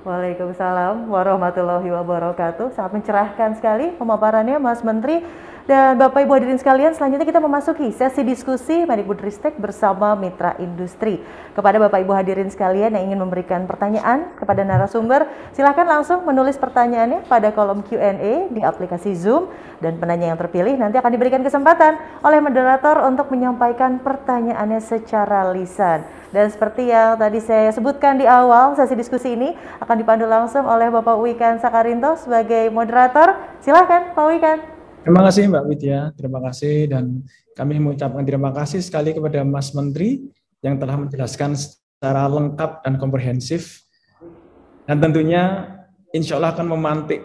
Waalaikumsalam warahmatullahi wabarakatuh. Sangat mencerahkan sekali pemaparannya Mas Menteri. Dan Bapak Ibu hadirin sekalian, selanjutnya kita memasuki sesi diskusi Mendikbudristek bersama mitra industri. Kepada Bapak Ibu hadirin sekalian yang ingin memberikan pertanyaan kepada narasumber, silakan langsung menulis pertanyaannya pada kolom Q&A di aplikasi Zoom, dan penanya yang terpilih nanti akan diberikan kesempatan oleh moderator untuk menyampaikan pertanyaannya secara lisan. Dan seperti yang tadi saya sebutkan di awal, sesi diskusi ini akan dipandu langsung oleh Bapak Wikan Sakarinto sebagai moderator. Silakan Pak Wikan. Terima kasih Mbak Widya, terima kasih, dan kami mengucapkan terima kasih sekali kepada Mas Menteri yang telah menjelaskan secara lengkap dan komprehensif, dan tentunya insya Allah akan memantik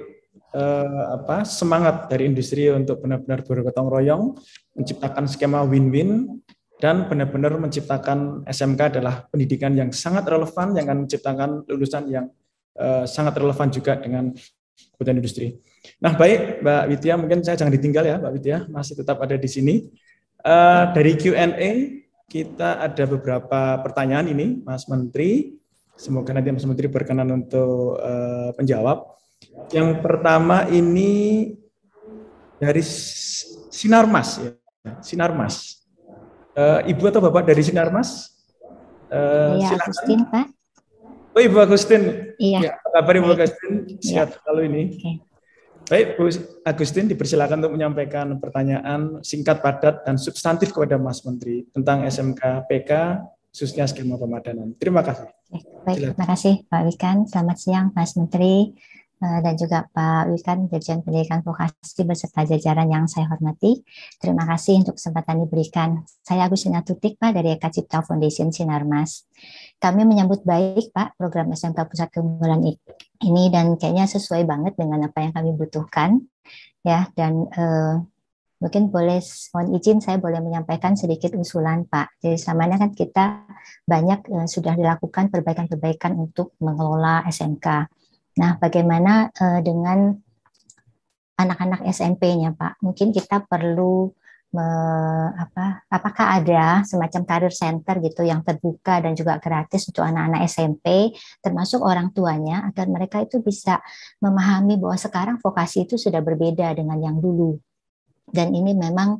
semangat dari industri untuk benar-benar bergotong royong, menciptakan skema win-win, dan benar-benar menciptakan SMK adalah pendidikan yang sangat relevan, yang akan menciptakan lulusan yang sangat relevan juga dengan kebutuhan industri. Nah, baik Mbak Widya, mungkin saya jangan ditinggal ya Mbak Widya, masih tetap ada di sini. Dari Q&A kita ada beberapa pertanyaan ini, Mas Menteri. Semoga nanti Mas Menteri berkenan untuk menjawab. Yang pertama ini dari Sinarmas, ya. Sinarmas. Ibu atau Bapak dari Sinarmas? Saya Agustin, Pak. Oh, Ibu Agustin. Iya. Ya, apa kabar Ibu Agustin? Sehat selalu ini. Oke. Baik, Bu Agustin, dipersilakan untuk menyampaikan pertanyaan singkat, padat, dan substantif kepada Mas Menteri tentang SMK PK, khususnya skema pemadanan. Terima kasih. Baik, terima kasih Pak Wikan. Selamat siang Mas Menteri dan juga Pak Wikan, Dirjen Pendidikan Vokasi beserta jajaran yang saya hormati. Terima kasih untuk kesempatan diberikan. Saya Agustina Tutik, Pak, dari Eka Cipta Foundation Sinarmas. Kami menyambut baik, Pak, program SMK Pusat Keunggulan ini dan kayaknya sesuai banget dengan apa yang kami butuhkan. Ya, dan mungkin boleh, mohon izin saya boleh menyampaikan sedikit usulan, Pak. Jadi selama ini kan kita banyak sudah dilakukan perbaikan-perbaikan untuk mengelola SMK. Nah, bagaimana dengan anak-anak SMP-nya, Pak? Mungkin kita perlu apakah ada semacam career center gitu yang terbuka dan juga gratis untuk anak-anak SMP, termasuk orang tuanya, agar mereka itu bisa memahami bahwa sekarang vokasi itu sudah berbeda dengan yang dulu. Dan ini memang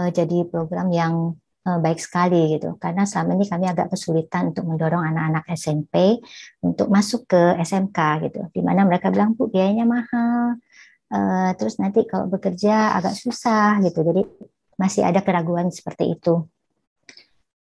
jadi program yang baik sekali gitu, karena selama ini kami agak kesulitan untuk mendorong anak-anak SMP untuk masuk ke SMK gitu, di mana mereka bilang, Bu, biayanya mahal, terus nanti kalau bekerja agak susah gitu, jadi masih ada keraguan seperti itu.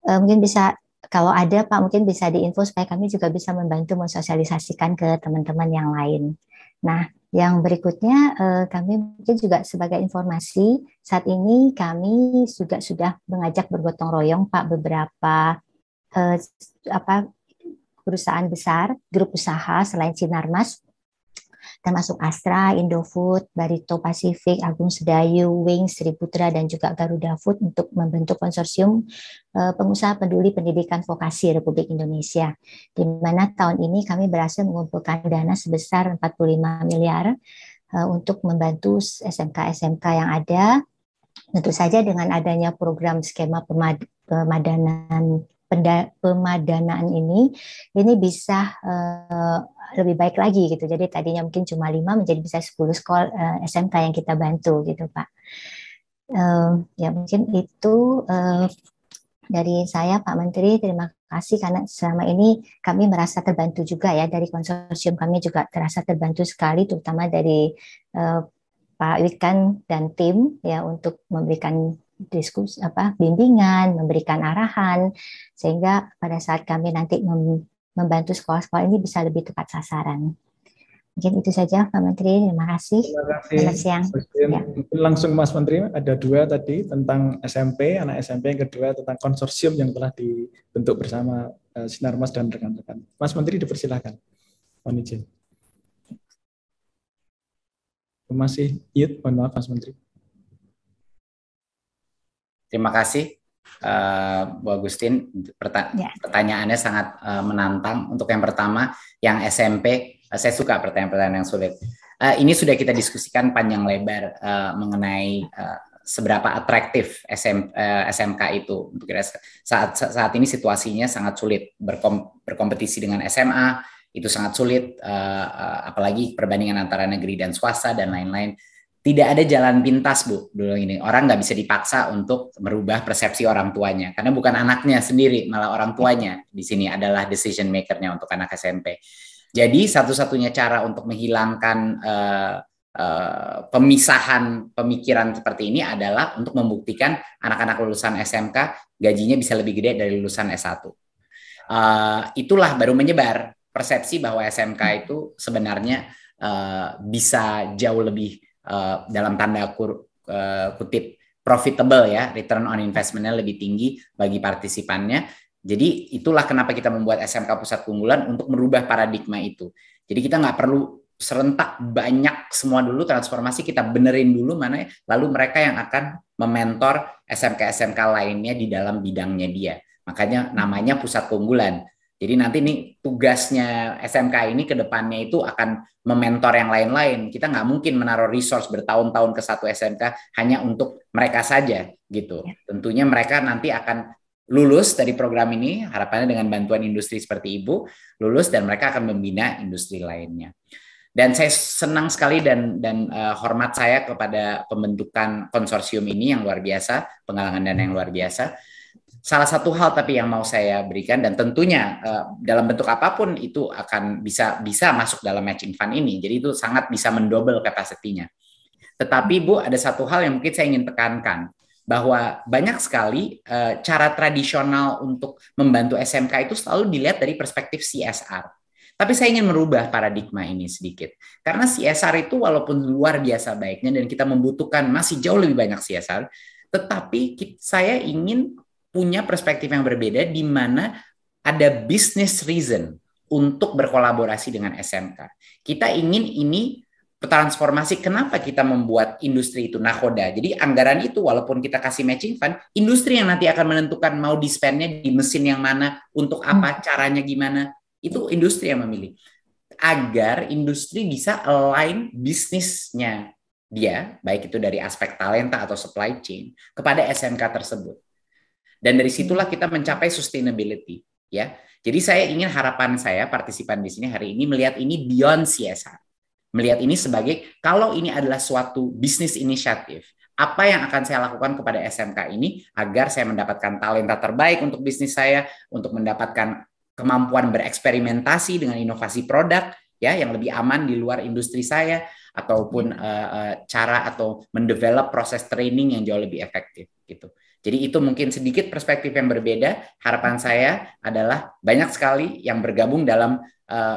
Mungkin bisa, kalau ada Pak, mungkin bisa diinfo supaya kami juga bisa membantu mensosialisasikan ke teman-teman yang lain. Nah, yang berikutnya kami mungkin juga sebagai informasi, saat ini kami juga sudah mengajak bergotong royong Pak beberapa perusahaan besar, grup usaha selain Sinarmas, termasuk Astra, Indofood, Barito Pacific, Agung Sedayu, Wings, Sri Putra, dan juga Garuda Food untuk membentuk konsorsium pengusaha peduli pendidikan vokasi Republik Indonesia, di mana tahun ini kami berhasil mengumpulkan dana sebesar 45 miliar untuk membantu SMK-SMK yang ada. Tentu saja dengan adanya program skema pemadanaan ini bisa lebih baik lagi gitu. Jadi tadinya mungkin cuma 5 menjadi bisa 10 sekolah SMK yang kita bantu gitu, Pak. Ya mungkin itu dari saya, Pak Menteri. Terima kasih karena selama ini kami merasa terbantu juga ya, dari konsorsium kami juga terasa terbantu sekali, terutama dari Pak Wikan dan tim ya, untuk memberikan diskusi bimbingan, memberikan arahan, sehingga pada saat kami nanti membantu sekolah-sekolah ini bisa lebih tepat sasaran. Mungkin itu saja Pak Menteri, terima kasih. Selamat siang. Ya. Mungkin langsung Mas Menteri, ada 2 tadi tentang SMP, anak SMP, yang kedua tentang konsorsium yang telah dibentuk bersama Sinarmas dan rekan-rekan. Mas Menteri dipersilakan. Mohon izin. Masih mute, mohon maaf Mas Menteri. Terima kasih Bu Agustin, pertanyaannya sangat menantang. Untuk yang pertama, yang SMP, saya suka pertanyaan-pertanyaan yang sulit. Ini sudah kita diskusikan panjang lebar mengenai seberapa atraktif SMK itu. Saat ini situasinya sangat sulit, berkompetisi dengan SMA itu sangat sulit, apalagi perbandingan antara negeri dan swasta dan lain-lain. Tidak ada jalan pintas, Bu, dulu ini. Orang nggak bisa dipaksa untuk merubah persepsi orang tuanya, karena bukan anaknya sendiri, malah orang tuanya di sini adalah decision maker-nya untuk anak SMP. Jadi satu-satunya cara untuk menghilangkan pemisahan pemikiran seperti ini adalah untuk membuktikan anak-anak lulusan SMK gajinya bisa lebih gede dari lulusan S1. Itulah baru menyebar persepsi bahwa SMK itu sebenarnya bisa jauh lebih dalam tanda kutip profitable ya, return on investment-nya lebih tinggi bagi partisipannya. Jadi itulah kenapa kita membuat SMK Pusat Keunggulan, untuk merubah paradigma itu. Jadi kita nggak perlu serentak banyak semua dulu transformasi, kita benerin dulu mana, lalu mereka yang akan mementor SMK-SMK lainnya di dalam bidangnya dia. Makanya namanya Pusat Keunggulan. Jadi nanti nih tugasnya SMK ini ke depannya itu akan mementor yang lain-lain. Kita nggak mungkin menaruh resource bertahun-tahun ke satu SMK hanya untuk mereka saja gitu. Tentunya mereka nanti akan lulus dari program ini, harapannya dengan bantuan industri seperti Ibu, lulus dan mereka akan membina industri lainnya. Dan saya senang sekali dan hormat saya kepada pembentukan konsorsium ini yang luar biasa, penggalangan dana yang luar biasa. Salah satu hal tapi yang mau saya berikan, dan tentunya dalam bentuk apapun itu akan bisa masuk dalam matching fund ini, jadi itu sangat bisa mendobel kapasitinya. Tetapi Bu, ada satu hal yang mungkin saya ingin tekankan, bahwa banyak sekali cara tradisional untuk membantu SMK itu selalu dilihat dari perspektif CSR. Tapi saya ingin merubah paradigma ini sedikit. Karena CSR itu walaupun luar biasa baiknya dan kita membutuhkan masih jauh lebih banyak CSR, tetapi saya ingin punya perspektif yang berbeda di mana ada business reason untuk berkolaborasi dengan SMK. Kita ingin ini transformasi, kenapa kita membuat industri itu nakoda. Jadi anggaran itu walaupun kita kasih matching fund, industri yang nanti akan menentukan mau di-spend-nya di mesin yang mana, untuk apa, caranya gimana, itu industri yang memilih. Agar industri bisa align bisnisnya dia, baik itu dari aspek talenta atau supply chain, kepada SMK tersebut. Dan dari situlah kita mencapai sustainability. Ya. Jadi saya ingin harapan saya, partisipan di sini hari ini, melihat ini beyond CSR. Melihat ini sebagai, kalau ini adalah suatu bisnis inisiatif, apa yang akan saya lakukan kepada SMK ini agar saya mendapatkan talenta terbaik untuk bisnis saya, untuk mendapatkan kemampuan bereksperimentasi dengan inovasi produk ya yang lebih aman di luar industri saya, ataupun cara atau mendevelop proses training yang jauh lebih efektif gitu. Jadi itu mungkin sedikit perspektif yang berbeda. Harapan saya adalah banyak sekali yang bergabung dalam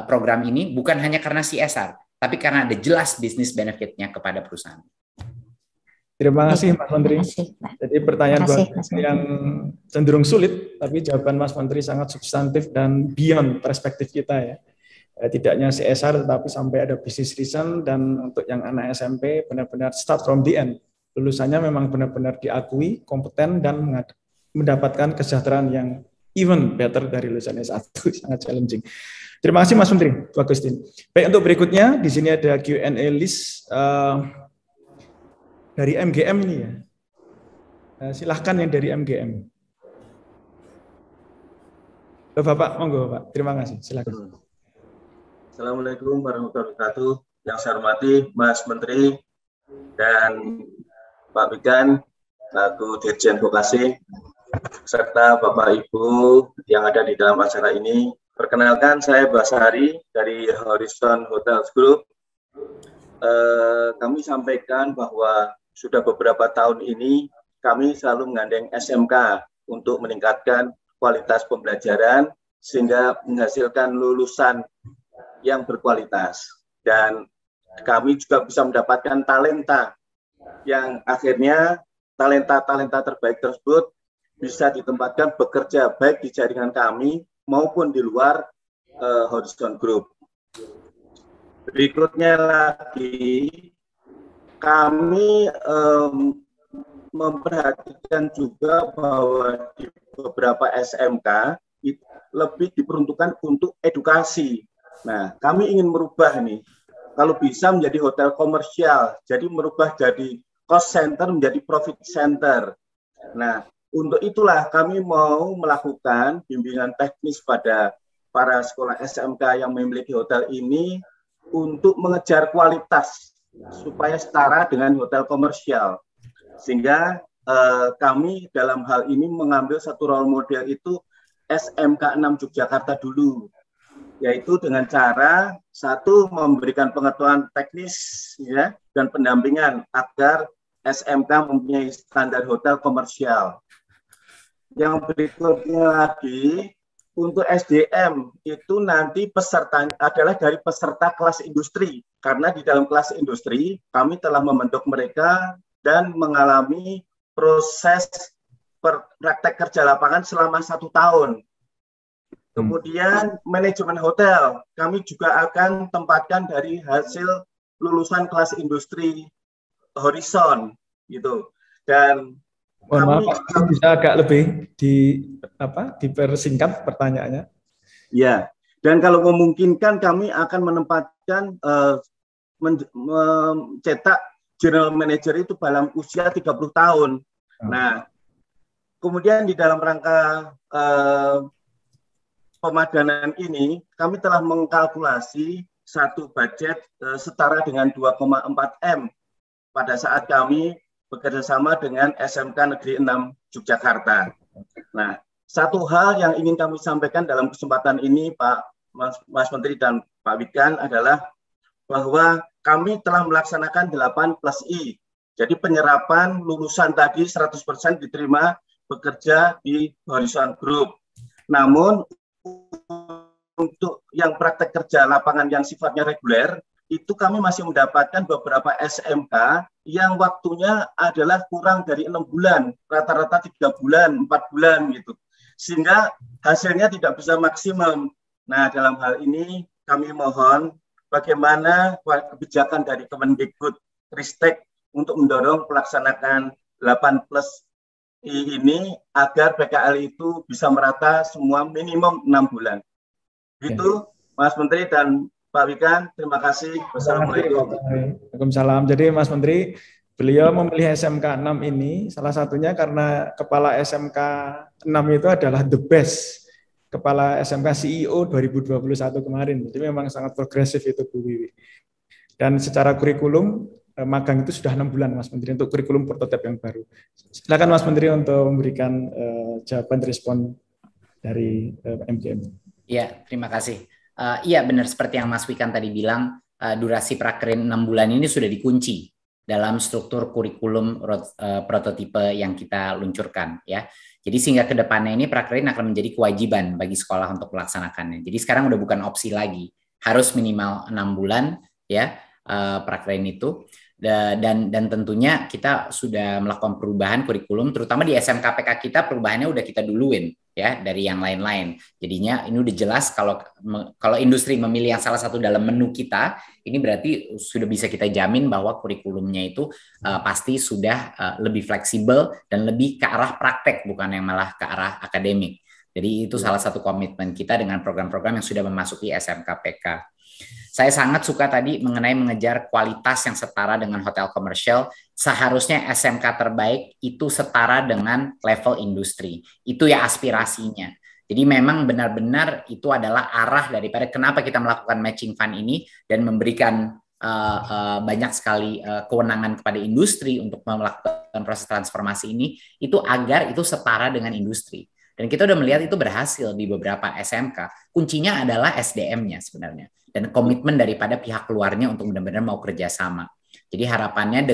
program ini bukan hanya karena CSR, tapi karena ada jelas bisnis benefitnya kepada perusahaan. Terima kasih Mas Menteri. Jadi pertanyaan yang cenderung sulit, tapi jawaban Mas Menteri sangat substantif dan beyond perspektif kita ya. Tidak hanya CSR, tetapi sampai ada business reason, dan untuk yang anak SMP benar-benar start from the end. Lulusannya memang benar-benar diakui, kompeten, dan mendapatkan kesejahteraan yang even better dari lulusan S1, sangat challenging. Terima kasih Mas Menteri, Bu Agustin. Baik, untuk berikutnya di sini ada Q&A list dari MGM ini ya. Silahkan yang dari MGM. Bapak, monggo Bapak. Terima kasih. Silakan. Assalamualaikum warahmatullahi wabarakatuh. Yang saya hormati Mas Menteri dan Pak Bikan, selaku Dirjen Vokasi, serta Bapak Ibu yang ada di dalam acara ini. Perkenalkan, saya Basari dari Horizon Hotels Group. Kami sampaikan bahwa sudah beberapa tahun ini kami selalu menggandeng SMK untuk meningkatkan kualitas pembelajaran sehingga menghasilkan lulusan yang berkualitas. Dan kami juga bisa mendapatkan talenta yang akhirnya talenta-talenta terbaik tersebut bisa ditempatkan bekerja baik di jaringan kami maupun di luar Horizon Group. Berikutnya lagi, kami memperhatikan juga bahwa di beberapa SMK itu lebih diperuntukkan untuk edukasi. Nah, kami ingin merubah nih, kalau bisa menjadi hotel komersial, jadi merubah jadi cost center menjadi profit center. Nah, untuk itulah kami mau melakukan bimbingan teknis pada para sekolah SMK yang memiliki hotel ini untuk mengejar kualitas supaya setara dengan hotel komersial. Sehingga kami dalam hal ini mengambil satu role model itu SMK 6 Yogyakarta dulu, yaitu dengan cara satu memberikan pengetahuan teknis ya dan pendampingan agar SMK mempunyai standar hotel komersial. Yang berikutnya lagi, untuk SDM itu nanti peserta adalah dari peserta kelas industri, karena di dalam kelas industri kami telah membentuk mereka dan mengalami proses praktek kerja lapangan selama 1 tahun. Kemudian manajemen hotel kami juga akan tempatkan dari hasil lulusan kelas industri Horizon gitu. Dan mohon maaf, bisa agak lebih dipersingkat pertanyaannya. Ya, dan kalau memungkinkan kami akan menempatkan mencetak general manager itu dalam usia 30 tahun. Nah, kemudian di dalam rangka pemadanan ini, kami telah mengkalkulasi satu budget setara dengan 2,4 M pada saat kami bekerjasama dengan SMK Negeri 6 Yogyakarta. Nah, satu hal yang ingin kami sampaikan dalam kesempatan ini, Pak Mas Menteri dan Pak Wikan, adalah bahwa kami telah melaksanakan 8+I. Jadi penyerapan lulusan tadi 100% diterima bekerja di Horizon Group. Namun untuk yang praktek kerja lapangan yang sifatnya reguler, itu kami masih mendapatkan beberapa SMK yang waktunya adalah kurang dari 6 bulan, rata-rata 3 bulan, 4 bulan gitu. Sehingga hasilnya tidak bisa maksimum. Nah, dalam hal ini kami mohon bagaimana kebijakan dari Kemendikbud-Ristek untuk mendorong pelaksanaan 8+I ini agar PKL itu bisa merata semua minimum 6 bulan. Itu Mas Menteri dan Pak Wikan, terima kasih. Wassalamualaikum. Waalaikumsalam. Jadi Mas Menteri, beliau memilih SMK 6 ini salah satunya karena kepala SMK 6 itu adalah the best kepala SMK CEO 2021 kemarin. Jadi memang sangat progresif itu Bu Wiwi. Dan secara kurikulum, magang itu sudah 6 bulan Mas Menteri untuk kurikulum prototipe yang baru. Silakan Mas Menteri untuk memberikan jawaban respon dari MGM. Iya, terima kasih. Iya benar seperti yang Mas Wikan tadi bilang, durasi prakerin 6 bulan ini sudah dikunci dalam struktur kurikulum prototipe yang kita luncurkan ya. Jadi sehingga ke depannya ini prakerin akan menjadi kewajiban bagi sekolah untuk melaksanakannya. Jadi sekarang udah bukan opsi lagi, harus minimal 6 bulan ya prakerin itu. Dan tentunya kita sudah melakukan perubahan kurikulum, terutama di SMKPK kita perubahannya udah kita duluin ya dari yang lain-lain. Jadinya ini udah jelas kalau industri memilih yang salah satu dalam menu kita, ini berarti sudah bisa kita jamin bahwa kurikulumnya itu pasti sudah lebih fleksibel dan lebih ke arah praktek bukan yang malah ke arah akademik. Jadi itu salah satu komitmen kita dengan program-program yang sudah memasuki SMKPK. Saya sangat suka tadi mengenai mengejar kualitas yang setara dengan hotel komersial. Seharusnya SMK terbaik itu setara dengan level industri. Itu ya aspirasinya. Jadi memang benar-benar itu adalah arah daripada kenapa kita melakukan matching fund ini dan memberikan banyak sekali kewenangan kepada industri untuk melakukan proses transformasi ini, itu agar itu setara dengan industri. Dan kita udah melihat itu berhasil di beberapa SMK. Kuncinya adalah SDM-nya sebenarnya. Dan komitmen daripada pihak luarnya untuk benar-benar mau kerjasama. Jadi harapannya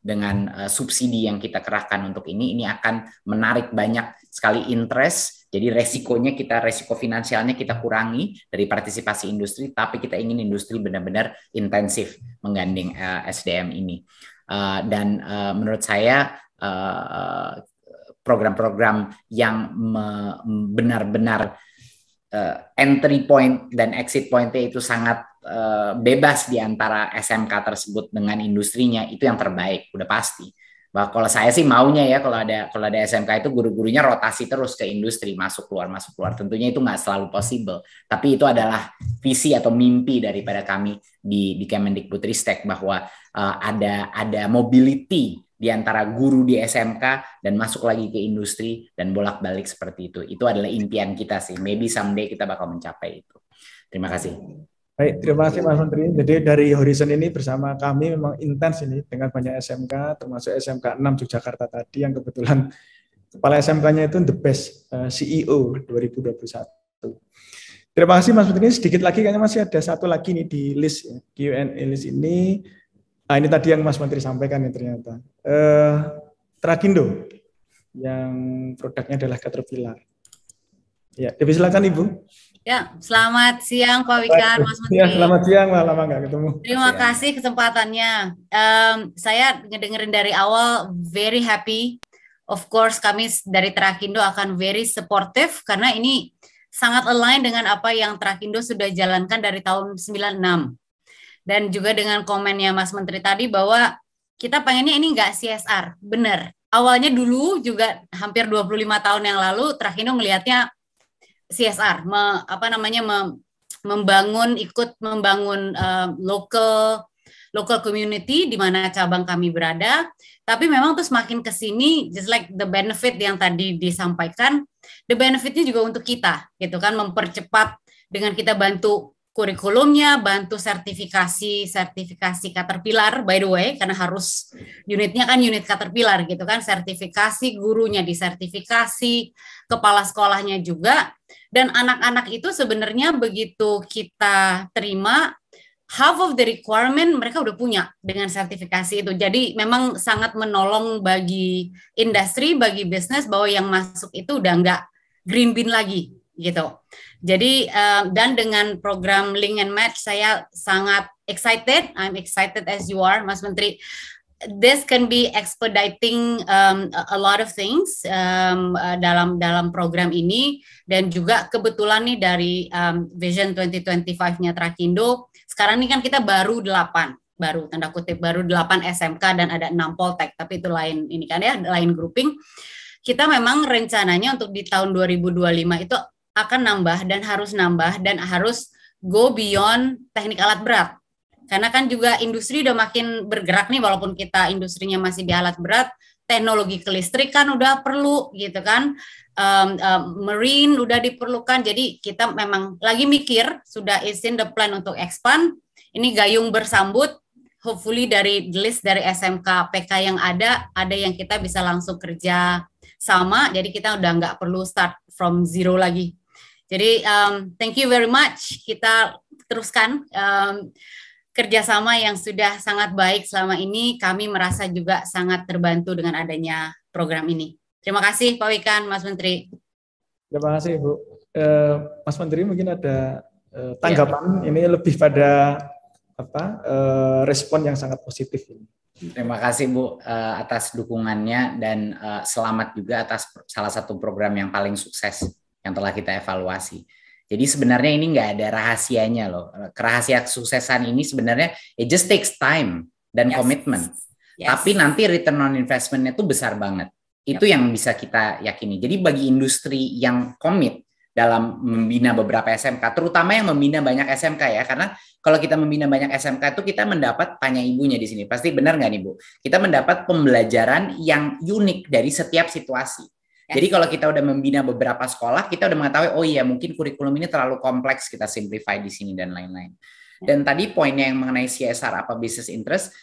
dengan subsidi yang kita kerahkan untuk ini akan menarik banyak sekali interest. Jadi resiko finansialnya kita kurangi dari partisipasi industri, tapi kita ingin industri benar-benar intensif menggandeng SDM ini. Dan menurut saya program-program yang benar-benar entry point dan exit point-nya itu sangat bebas di antara SMK tersebut dengan industrinya, itu yang terbaik, udah pasti. Bahwa kalau saya sih maunya ya kalau ada SMK itu guru-gurunya rotasi terus ke industri, masuk keluar. Tentunya itu nggak selalu possible, tapi itu adalah visi atau mimpi daripada kami di Kemendikbudristek bahwa ada mobility di antara guru di SMK dan masuk lagi ke industri dan bolak-balik seperti itu. Itu adalah impian kita sih. Maybe someday kita bakal mencapai itu. Terima kasih. Baik, terima kasih Mas Menteri. Jadi dari Horizon ini bersama kami memang intens ini dengan banyak SMK, termasuk SMK 6 Yogyakarta tadi yang kebetulan kepala SMK-nya itu the best CEO 2021. Terima kasih Mas Menteri. Sedikit lagi kayaknya masih ada satu lagi nih di list Q&A list ini. Ini tadi yang Mas Menteri sampaikan ya ternyata. Trakindo yang produknya adalah Caterpillar. Ya, silakan Ibu. Ya, selamat siang Pak Wikan, Mas Menteri. Ya, selamat siang, lama nggak ketemu. Terima kasih kesempatannya. Saya dengerin dari awal, very happy. Of course, kami dari Trakindo akan very supportive karena ini sangat align dengan apa yang Trakindo sudah jalankan dari tahun 96. Dan juga dengan komennya Mas Menteri tadi bahwa kita pengennya ini nggak CSR, benar. Awalnya dulu juga hampir 25 tahun yang lalu Trakindo melihatnya CSR, ikut membangun local local community di mana cabang kami berada. Tapi memang tuh semakin ke sini, just like the benefit yang tadi disampaikan, the benefitnya juga untuk kita, gitu kan, mempercepat dengan kita bantu kurikulumnya, bantu sertifikasi Caterpillar, by the way, karena harus unitnya kan unit Caterpillar, gitu kan, sertifikasi gurunya disertifikasi, kepala sekolahnya juga, dan anak-anak itu sebenarnya begitu kita terima, half of the requirement mereka udah punya dengan sertifikasi itu. Jadi memang sangat menolong bagi industri, bagi bisnis bahwa yang masuk itu udah nggak green bean lagi gitu. Jadi dan dengan program Link and Match saya sangat excited. I'm excited as you are, Mas Menteri. This can be expediting a lot of things dalam program ini, dan juga kebetulan nih dari Vision 2025-nya Trakindo. Sekarang ini kan kita baru 8 SMK dan ada 6 Poltek, tapi itu lain ini kan ya, lain grouping. Kita memang rencananya untuk di tahun 2025 itu akan nambah dan harus go beyond teknik alat berat. Karena kan juga industri udah makin bergerak nih, walaupun kita industrinya masih di alat berat, teknologi kelistrikan udah perlu gitu kan. Marine udah diperlukan, jadi kita memang lagi mikir, sudah is in the plan untuk expand. Ini gayung bersambut, hopefully dari list dari SMK PK yang ada yang kita bisa langsung kerja sama, jadi kita udah nggak perlu start from zero lagi. Jadi thank you very much, kita teruskan kerjasama yang sudah sangat baik selama ini. Kami merasa juga sangat terbantu dengan adanya program ini. Terima kasih Pak Wikan, Mas Menteri. Terima kasih Bu. Mas Menteri mungkin ada tanggapan ini lebih pada respon yang sangat positif ini. Terima kasih Bu atas dukungannya, dan selamat juga atas salah satu program yang paling sukses yang telah kita evaluasi. Jadi sebenarnya ini nggak ada rahasianya loh. Rahasia kesuksesan ini sebenarnya it just takes time dan komitmen. Tapi nanti return on investment-nya itu besar banget. Itu yang bisa kita yakini. Jadi bagi industri yang komit dalam membina beberapa SMK, terutama yang membina banyak SMK ya, karena kalau kita membina banyak SMK itu kita mendapat, tanya ibunya di sini, pasti benar nggak nih Bu? Kita mendapat pembelajaran yang unik dari setiap situasi. Jadi kalau kita udah membina beberapa sekolah, kita udah mengetahui, oh iya mungkin kurikulum ini terlalu kompleks, kita simplify di sini dan lain-lain. Dan tadi poinnya yang mengenai CSR apa business interest,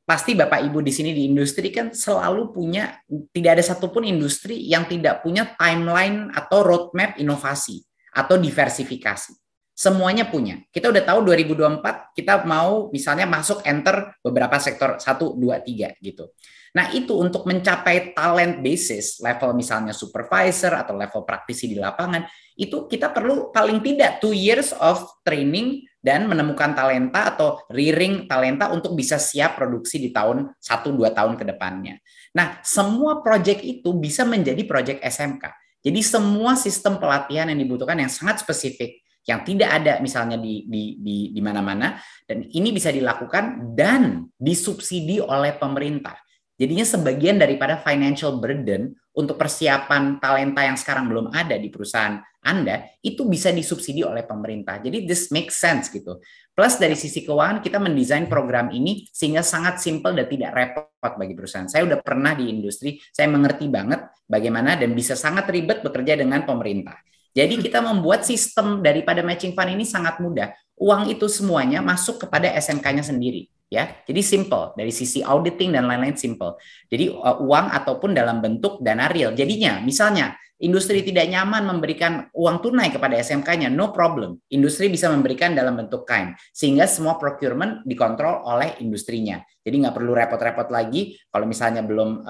pasti Bapak Ibu di sini di industri kan selalu punya, tidak ada satupun industri yang tidak punya timeline atau roadmap inovasi atau diversifikasi. Semuanya punya. Kita udah tahu 2024 kita mau misalnya masuk enter beberapa sektor 1, 2, 3 gitu. Nah itu untuk mencapai talent basis level misalnya supervisor atau level praktisi di lapangan, itu kita perlu paling tidak 2 years of training dan menemukan talenta atau rearing talenta untuk bisa siap produksi di tahun 1-2 tahun ke depannya. Nah, semua proyek itu bisa menjadi proyek SMK. Jadi semua sistem pelatihan yang dibutuhkan yang sangat spesifik, yang tidak ada misalnya di mana-mana, dan ini bisa dilakukan dan disubsidi oleh pemerintah. Jadinya sebagian daripada financial burden untuk persiapan talenta yang sekarang belum ada di perusahaan Anda, itu bisa disubsidi oleh pemerintah. Jadi this makes sense gitu. Plus dari sisi keuangan kita mendesain program ini sehingga sangat simple dan tidak repot bagi perusahaan. Saya udah pernah di industri, saya mengerti banget bagaimana dan bisa sangat ribet bekerja dengan pemerintah. Jadi kita membuat sistem daripada matching fund ini sangat mudah. Uang itu semuanya masuk kepada SMK-nya sendiri. Ya, jadi simple dari sisi auditing dan lain-lain simple. Jadi uang ataupun dalam bentuk dana real. Jadinya, misalnya industri tidak nyaman memberikan uang tunai kepada SMK-nya, no problem. Industri bisa memberikan dalam bentuk kind, sehingga semua procurement dikontrol oleh industrinya. Jadi nggak perlu repot-repot lagi kalau misalnya belum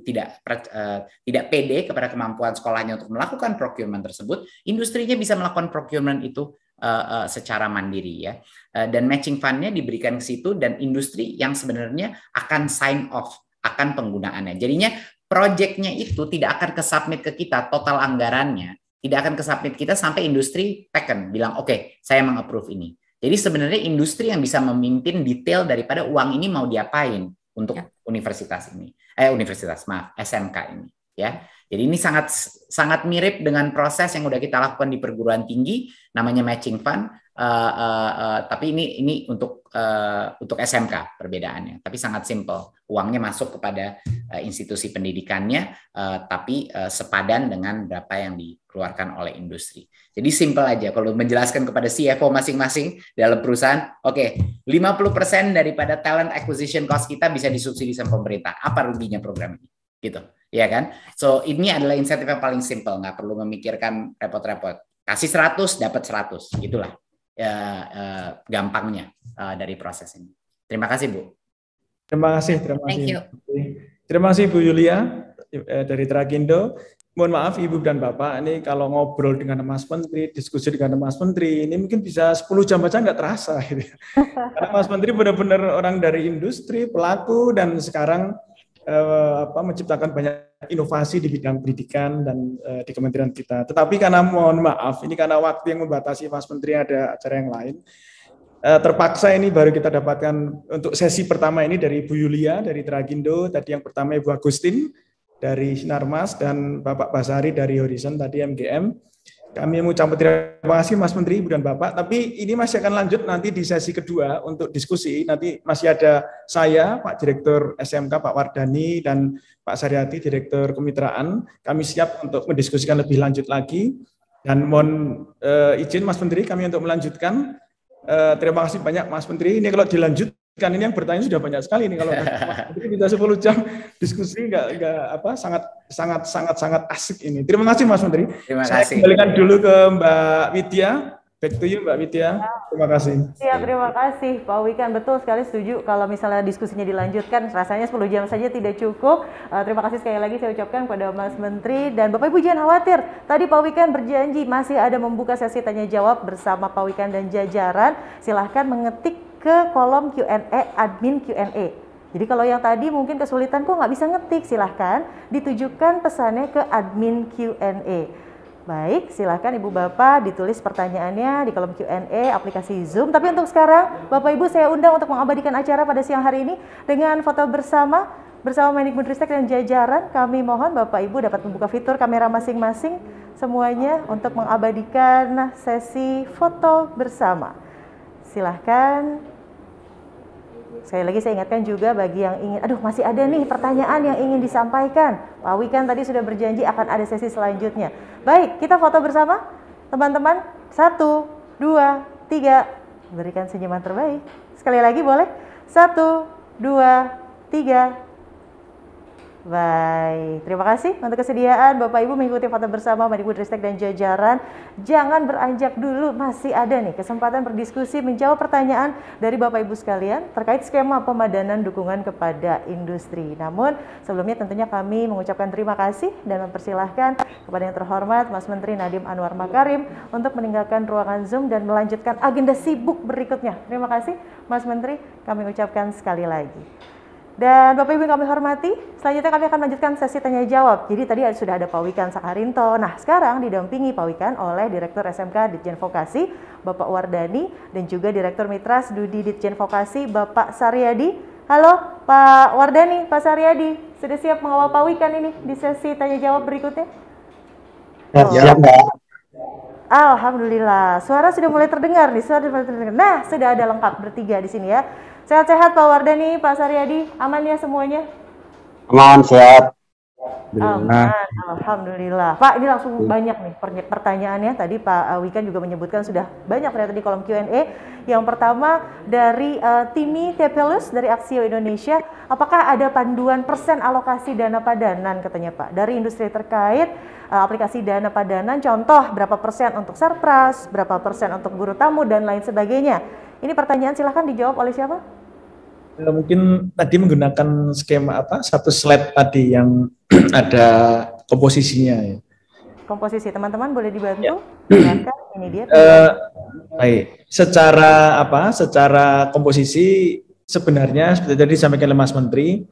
tidak pede kepada kemampuan sekolahnya untuk melakukan procurement tersebut, industrinya bisa melakukan procurement itu secara mandiri ya. Dan matching fund-nya diberikan ke situ dan industri yang sebenarnya akan sign off akan penggunaannya. Jadinya project-nya itu tidak akan ke-submit ke kita total anggarannya, tidak akan ke-submit kita sampai industri taken bilang oke, saya meng-approve ini. Jadi sebenarnya industri yang bisa memimpin detail daripada uang ini mau diapain untuk SMK ini ya. Jadi ini sangat mirip dengan proses yang udah kita lakukan di perguruan tinggi namanya matching fund. Tapi ini untuk SMK perbedaannya, tapi sangat simple. Uangnya masuk kepada institusi pendidikannya, tapi sepadan dengan berapa yang dikeluarkan oleh industri. Jadi simple aja kalau menjelaskan kepada CFO masing-masing dalam perusahaan, oke, 50% daripada talent acquisition cost kita bisa disubsidi sama pemerintah. Apa ruginya program ini? Gitu, ya kan? So ini adalah insentif yang paling simple, nggak perlu memikirkan repot-repot. Kasih 100 dapat 100, gitulah gampangnya dari proses ini. Terima kasih Bu. Terima kasih. Thank you. Terima kasih Bu Yulia dari Trakindo. Mohon maaf Ibu dan Bapak, ini kalau ngobrol dengan Mas Menteri, diskusi dengan Mas Menteri, ini mungkin bisa 10 jam aja nggak terasa. Gitu. Karena Mas Menteri benar-benar orang dari industri, pelaku, dan sekarang menciptakan banyak inovasi di bidang pendidikan dan di kementerian kita. Tetapi karena mohon maaf, ini karena waktu yang membatasi Mas Menteri ada acara yang lain, terpaksa ini baru kita dapatkan untuk sesi pertama ini dari Bu Yulia, dari Trakindo, tadi yang pertama Ibu Agustin, dari Sinarmas, dan Bapak Basari dari Horizon tadi MGM. Kami mengucapkan terima kasih Mas Menteri, Ibu dan Bapak, tapi ini masih akan lanjut nanti di sesi kedua untuk diskusi. Nanti masih ada saya, Pak Direktur SMK, Pak Wardani, dan Pak Saryati, Direktur Kemitraan. Kami siap untuk mendiskusikan lebih lanjut lagi. Dan mohon izin Mas Menteri kami untuk melanjutkan. Terima kasih banyak Mas Menteri. Ini kalau dilanjutkan, ini yang bertanya sudah banyak sekali ini, kalau Mas Menteri bisa 10 jam diskusi sangat asik ini. Terima kasih Mas Menteri. Terima kasih. Saya kembalikan dulu ke Mbak Widya. Back to you Mbak Widya. Terima kasih. Ya, terima kasih Pak Wikan. Betul sekali, setuju kalau misalnya diskusinya dilanjutkan rasanya 10 jam saja tidak cukup. Terima kasih sekali lagi saya ucapkan kepada Mas Menteri, dan Bapak Ibu jangan khawatir. Tadi Pak Wikan berjanji masih ada membuka sesi tanya jawab bersama Pak Wikan dan jajaran. Silahkan mengetik ke kolom Q&A, admin Q&A. Jadi kalau yang tadi mungkin kesulitan kok nggak bisa ngetik, silahkan ditujukan pesannya ke admin Q&A. Baik, silahkan Ibu Bapak ditulis pertanyaannya di kolom Q&A aplikasi Zoom. Tapi untuk sekarang, Bapak Ibu saya undang untuk mengabadikan acara pada siang hari ini dengan foto bersama Mendikbudristek dan jajaran. Kami mohon Bapak Ibu dapat membuka fitur kamera masing-masing semuanya untuk mengabadikan sesi foto bersama. Silahkan. Sekali lagi saya ingatkan juga bagi yang ingin, masih ada nih pertanyaan yang ingin disampaikan. Pak Wikan tadi sudah berjanji akan ada sesi selanjutnya. Baik, kita foto bersama teman-teman. 1, 2, 3. Berikan senyuman terbaik. Sekali lagi boleh? 1, 2, 3. Baik, terima kasih untuk kesediaan Bapak Ibu mengikuti foto bersama Mendikbudristek dan jajaran. Jangan beranjak dulu, masih ada nih kesempatan berdiskusi menjawab pertanyaan dari Bapak Ibu sekalian terkait skema pemadanan dukungan kepada industri. Namun sebelumnya tentunya kami mengucapkan terima kasih dan mempersilahkan kepada yang terhormat Mas Menteri Nadiem Anwar Makarim untuk meninggalkan ruangan Zoom dan melanjutkan agenda sibuk berikutnya. Terima kasih Mas Menteri, kami ucapkan sekali lagi. Dan Bapak Ibu yang kami hormati, selanjutnya kami akan melanjutkan sesi tanya jawab. Jadi tadi sudah ada Pak Wikan Sakarinto. Nah, sekarang didampingi Pak Wikan oleh Direktur SMK Ditjen Vokasi, Bapak Wardani, dan juga Direktur Mitra Studi Ditjen Vokasi, Bapak Saryadi. Halo Pak Wardani, Pak Saryadi, sudah siap mengawal Pak Wikan ini di sesi tanya jawab berikutnya? Siap, Mbak. Alhamdulillah, suara sudah mulai terdengar nih, Nah, sudah ada lengkap bertiga di sini ya. Sehat-sehat Pak Wardani, Pak Saryadi, aman ya semuanya? Aman, sehat. Aman, alhamdulillah. Pak, ini langsung banyak nih pertanyaannya. Tadi Pak Wikan juga menyebutkan sudah banyak ternyata di kolom Q&A. Yang pertama dari Timi Tepelus dari Aksio Indonesia. Apakah ada panduan persen alokasi dana padanan katanya Pak dari industri terkait aplikasi dana padanan? Contoh berapa persen untuk Sarpras, berapa persen untuk guru tamu dan lain sebagainya. Ini pertanyaan silahkan dijawab oleh siapa? Mungkin tadi menggunakan skema satu slide tadi yang ada komposisinya ya. Komposisi teman-teman boleh dibantu? Ya. Silakan, ini dia. Baik, secara komposisi sebenarnya seperti tadi disampaikan oleh Mas Menteri,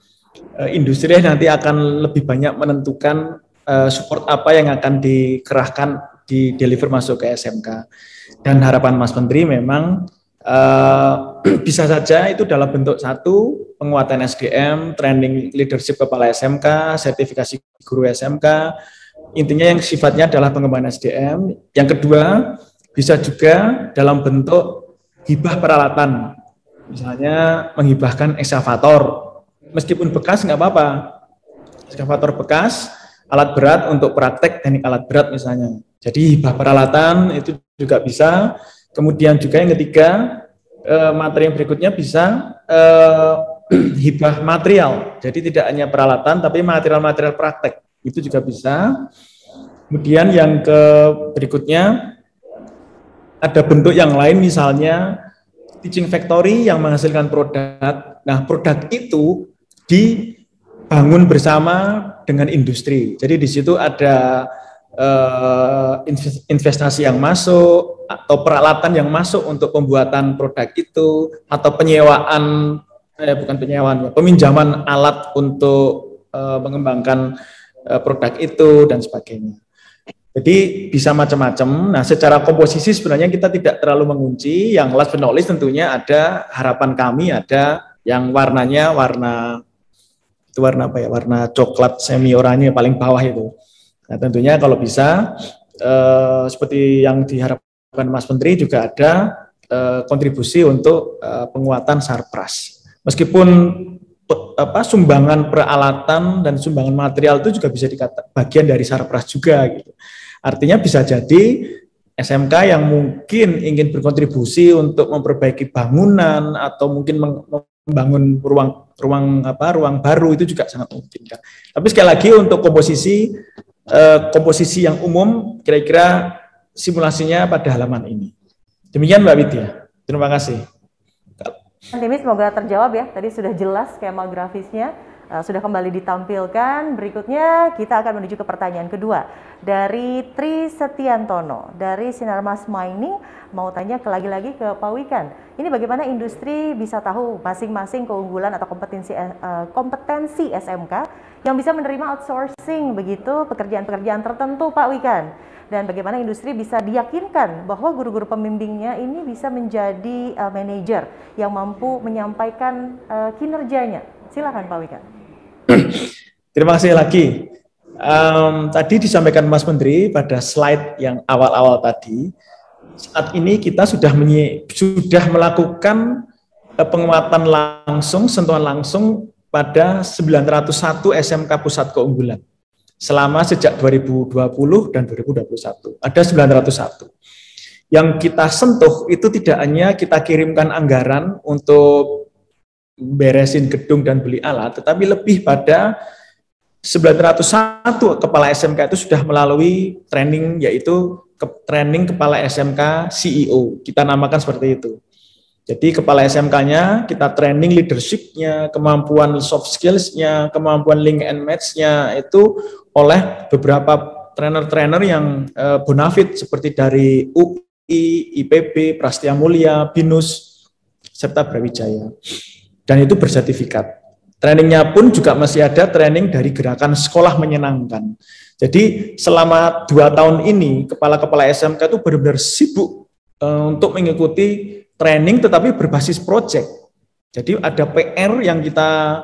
industri nanti akan lebih banyak menentukan support apa yang akan dikerahkan di deliver masuk ke SMK. Dan harapan Mas Menteri memang bisa saja itu dalam bentuk satu, penguatan SDM, training leadership kepala SMK, sertifikasi guru SMK, intinya yang sifatnya adalah pengembangan SDM. Yang kedua, bisa juga dalam bentuk hibah peralatan. Misalnya menghibahkan ekskavator, meskipun bekas nggak apa-apa. Ekskavator bekas, alat berat untuk praktek teknik alat berat misalnya. Jadi hibah peralatan itu juga bisa. Kemudian juga yang ketiga, materi yang berikutnya bisa hibah material. Jadi tidak hanya peralatan, tapi material-material praktek. Itu juga bisa. Kemudian yang berikutnya, ada bentuk yang lain misalnya teaching factory yang menghasilkan produk. Nah, produk itu dibangun bersama dengan industri. Jadi di situ ada investasi yang masuk atau peralatan yang masuk untuk pembuatan produk itu, atau penyewaan, peminjaman alat untuk mengembangkan produk itu dan sebagainya. Jadi bisa macam-macam. Nah, secara komposisi sebenarnya kita tidak terlalu mengunci. Yang last but not least tentunya ada harapan kami ada yang warnanya warna apa ya? Warna coklat semi oranye paling bawah itu. Nah, tentunya kalau bisa seperti yang diharapkan Mas Menteri juga ada kontribusi untuk penguatan Sarpras. Meskipun sumbangan peralatan dan sumbangan material itu juga bisa dikatakan bagian dari Sarpras juga gitu. Artinya bisa jadi SMK yang mungkin ingin berkontribusi untuk memperbaiki bangunan atau mungkin membangun ruang baru itu juga sangat mungkin kan. Tapi sekali lagi untuk komposisi yang umum kira-kira simulasinya pada halaman ini. Demikian Mbak Widya. Terima kasih. Timi, semoga terjawab ya. Tadi sudah jelas skema grafisnya, sudah kembali ditampilkan. Berikutnya kita akan menuju ke pertanyaan kedua dari Tri Setiantono dari Sinarmas Mining. Mau tanya lagi-lagi ke Pak Wikan. Ini bagaimana industri bisa tahu masing-masing keunggulan atau kompetensi SMK yang bisa menerima outsourcing begitu pekerjaan-pekerjaan tertentu, Pak Wikan. Dan bagaimana industri bisa diyakinkan bahwa guru-guru pembimbingnya ini bisa menjadi manajer yang mampu menyampaikan kinerjanya. Silakan Pak Wikan. Terima kasih lagi. Tadi disampaikan Mas Menteri pada slide yang awal-awal tadi, saat ini kita sudah melakukan penguatan langsung, sentuhan langsung pada 901 SMK Pusat Keunggulan. Selama sejak 2020 dan 2021, ada 901. Yang kita sentuh itu tidak hanya kita kirimkan anggaran untuk beresin gedung dan beli alat, tetapi lebih pada 901 kepala SMK itu sudah melalui training, yaitu training kepala SMK CEO, kita namakan seperti itu. Jadi kepala SMK-nya kita training leadership-nya, kemampuan soft skills-nya, kemampuan link and match-nya itu oleh beberapa trainer-trainer yang bonafit seperti dari UI, IPB, Prastia Mulia, BINUS, serta Brawijaya. Dan itu bersertifikat. Trainingnya pun juga masih ada training dari gerakan sekolah menyenangkan. Jadi selama 2 tahun ini kepala-kepala SMK itu benar-benar sibuk untuk mengikuti training tetapi berbasis project. Jadi ada PR yang kita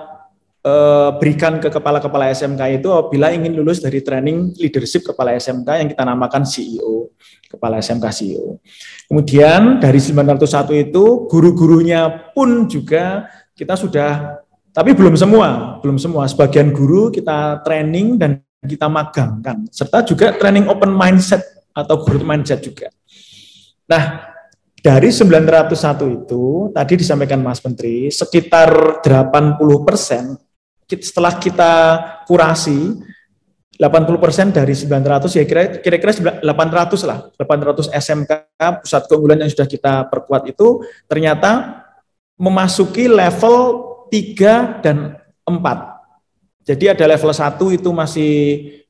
berikan ke kepala-kepala SMK itu apabila ingin lulus dari training leadership kepala SMK yang kita namakan CEO, kepala SMK CEO. Kemudian dari 901 itu guru-gurunya pun juga kita sudah, tapi belum semua, sebagian guru kita training dan kita magangkan, serta juga training open mindset atau growth mindset juga. Nah, dari 901 itu, tadi disampaikan Mas Menteri, sekitar 80%, setelah kita kurasi, 80% dari 900, ya kira-kira 800 lah, 800 SMK pusat keunggulan yang sudah kita perkuat itu, ternyata memasuki level 3 dan 4. Jadi ada level 1 itu masih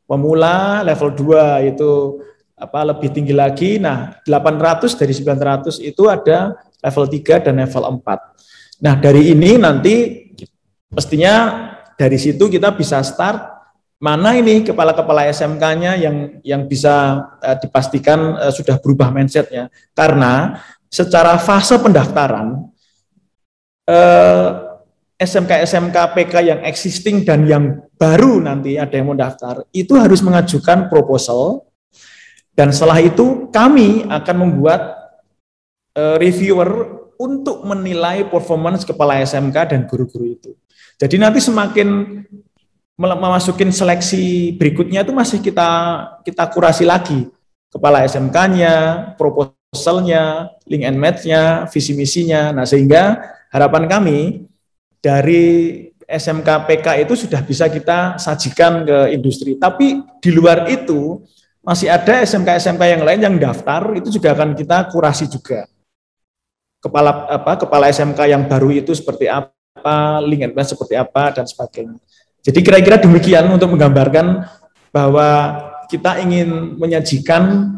pemula, level 2 itu lebih tinggi lagi. Nah, 800 dari 900 itu ada level 3 dan level 4. Nah, dari ini nanti mestinya dari situ kita bisa start mana ini kepala-kepala SMK-nya yang bisa dipastikan sudah berubah mindset-nya. Karena secara fase pendaftaran SMK-SMK PK yang existing dan yang baru nanti ada yang mau daftar, itu harus mengajukan proposal Dan setelah itu kami akan membuat reviewer untuk menilai performance kepala SMK dan guru-guru itu. Jadi nanti semakin memasukin seleksi berikutnya itu masih kita kurasi lagi. Kepala SMK-nya, proposalnya, link and match-nya, visi misinya. Nah, sehingga harapan kami dari SMK PK itu sudah bisa kita sajikan ke industri. Tapi di luar itu masih ada SMK-SMK yang lain yang daftar, itu juga akan kita kurasi juga. Kepala SMK yang baru itu seperti apa, link and match seperti apa, dan sebagainya. Jadi kira-kira demikian untuk menggambarkan bahwa kita ingin menyajikan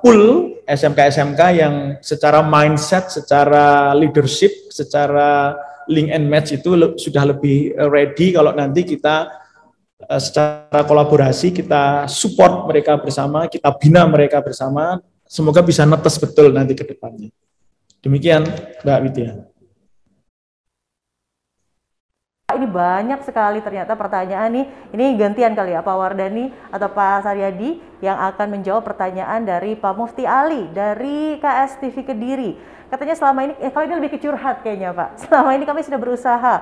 pool SMK-SMK yang secara mindset, secara leadership, secara link and match itu sudah lebih ready kalau nanti kita secara kolaborasi, kita support mereka bersama, kita bina mereka bersama, semoga bisa netes betul nanti ke depannya. Demikian Mbak Widya. Ini banyak sekali ternyata pertanyaan nih. Ini gantian kali ya Pak Wardani atau Pak Saryadi yang akan menjawab pertanyaan dari Pak Mufti Ali dari KS TV Kediri. Katanya selama ini, kalau ini lebih ke curhat kayaknya Pak. Selama ini kami sudah berusaha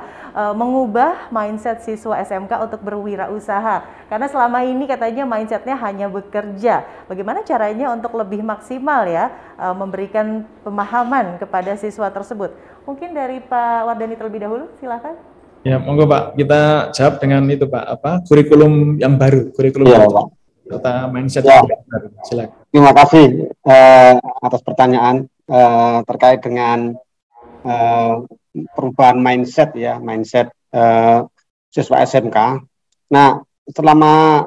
mengubah mindset siswa SMK untuk berwirausaha. Karena selama ini katanya mindsetnya hanya bekerja. Bagaimana caranya untuk lebih maksimal ya memberikan pemahaman kepada siswa tersebut? Mungkin dari Pak Wardani terlebih dahulu, silakan. Ya, monggo Pak, kita jawab dengan itu Pak, kurikulum yang baru, kurikulum ya, baru, Pak. serta mindset ya. yang baru. Silakan. Terima kasih atas pertanyaan terkait dengan perubahan mindset ya, mindset siswa SMK. Nah, selama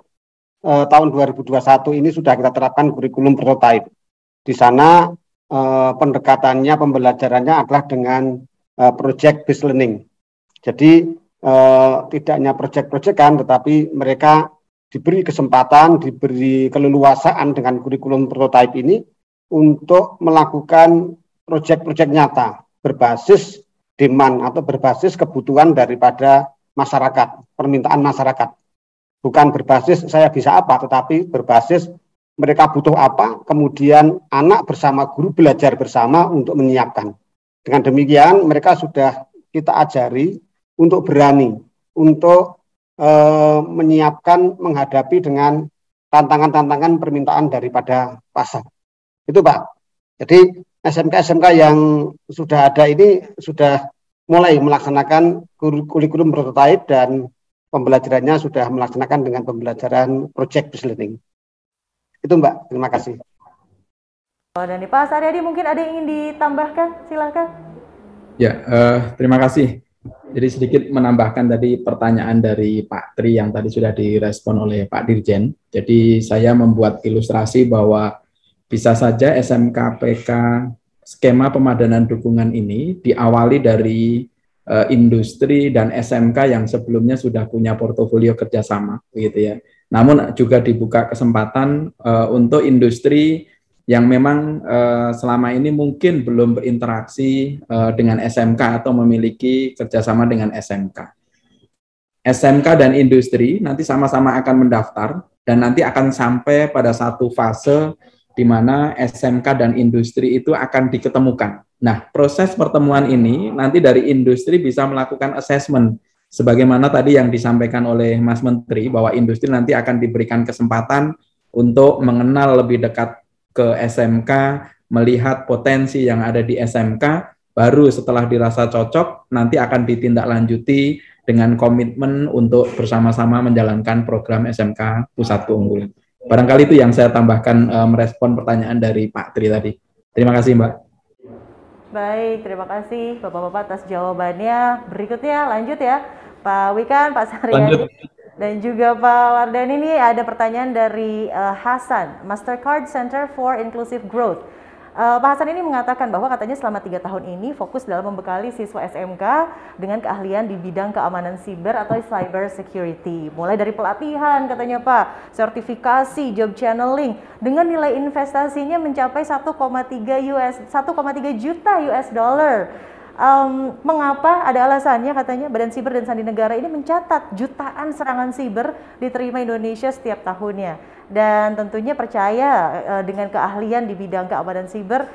tahun 2021 ini sudah kita terapkan kurikulum prototype. Di sana pendekatannya, pembelajarannya adalah dengan project based learning. Jadi tidak hanya project-project kan, tetapi mereka diberi kesempatan, diberi keleluasaan dengan kurikulum prototype ini untuk melakukan project-project nyata berbasis demand atau berbasis kebutuhan daripada masyarakat, permintaan masyarakat. Bukan berbasis saya bisa apa, tetapi berbasis mereka butuh apa, kemudian anak bersama guru belajar bersama untuk menyiapkan. Dengan demikian mereka sudah kita ajari untuk berani, untuk menyiapkan, menghadapi dengan tantangan-tantangan permintaan daripada pasar. Itu Pak. Jadi SMK-SMK yang sudah ada ini sudah mulai melaksanakan kurikulum prototype dan pembelajarannya sudah melaksanakan dengan pembelajaran project based learning. Itu Mbak, terima kasih. Dan Pak Saryadi mungkin ada yang ingin ditambahkan, silakan. Ya, terima kasih. Jadi sedikit menambahkan tadi pertanyaan dari Pak Tri yang tadi sudah direspon oleh Pak Dirjen. Jadi saya membuat ilustrasi bahwa bisa saja SMK PK skema pemadanan dukungan ini diawali dari industri dan SMK yang sebelumnya sudah punya portofolio kerjasama, begitu ya. Namun juga dibuka kesempatan untuk industri yang memang selama ini mungkin belum berinteraksi dengan SMK atau memiliki kerjasama dengan SMK. SMK dan industri nanti sama-sama akan mendaftar dan nanti akan sampai pada satu fase di mana SMK dan industri itu akan diketemukan. Nah, proses pertemuan ini nanti dari industri bisa melakukan assessment sebagaimana tadi yang disampaikan oleh Mas Menteri bahwa industri nanti akan diberikan kesempatan untuk mengenal lebih dekat ke SMK, melihat potensi yang ada di SMK, baru setelah dirasa cocok, nanti akan ditindaklanjuti dengan komitmen untuk bersama-sama menjalankan program SMK Pusat Keunggulan. Barangkali itu yang saya tambahkan merespon pertanyaan dari Pak Tri tadi. Terima kasih Mbak. Baik, terima kasih Bapak-Bapak atas jawabannya. Berikutnya lanjut ya, Pak Wikan, Pak Saryadi. Dan juga Pak Wardani, ini ada pertanyaan dari Hasan, Mastercard Center for Inclusive Growth. Pak Hasan ini mengatakan bahwa katanya selama 3 tahun ini fokus dalam membekali siswa SMK dengan keahlian di bidang keamanan siber atau cyber security. Mulai dari pelatihan katanya Pak, sertifikasi, job channeling, dengan nilai investasinya mencapai 1,3 juta US dollar. Mengapa? Ada alasannya katanya Badan Siber dan Sandi Negara ini mencatat jutaan serangan siber diterima Indonesia setiap tahunnya. Dan tentunya percaya dengan keahlian di bidang keamanan siber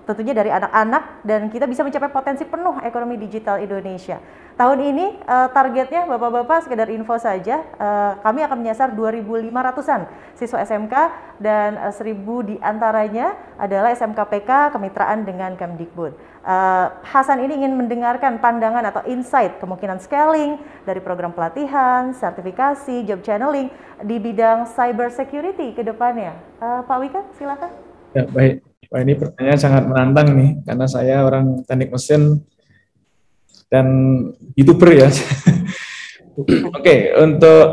tentunya dari anak-anak, dan kita bisa mencapai potensi penuh ekonomi digital Indonesia. Tahun ini targetnya Bapak-Bapak, sekedar info saja, kami akan menyasar 2.500-an siswa SMK dan 1.000 diantaranya adalah SMK PK kemitraan dengan Kemdikbud. Hasan ini ingin mendengarkan pandangan atau insight kemungkinan scaling dari program pelatihan, sertifikasi, job channeling di bidang cyber security ke depannya. Pak Wika, silakan. Ya, baik. Wah, ini pertanyaan sangat menantang nih, karena saya orang teknik mesin dan YouTuber ya. Oke, untuk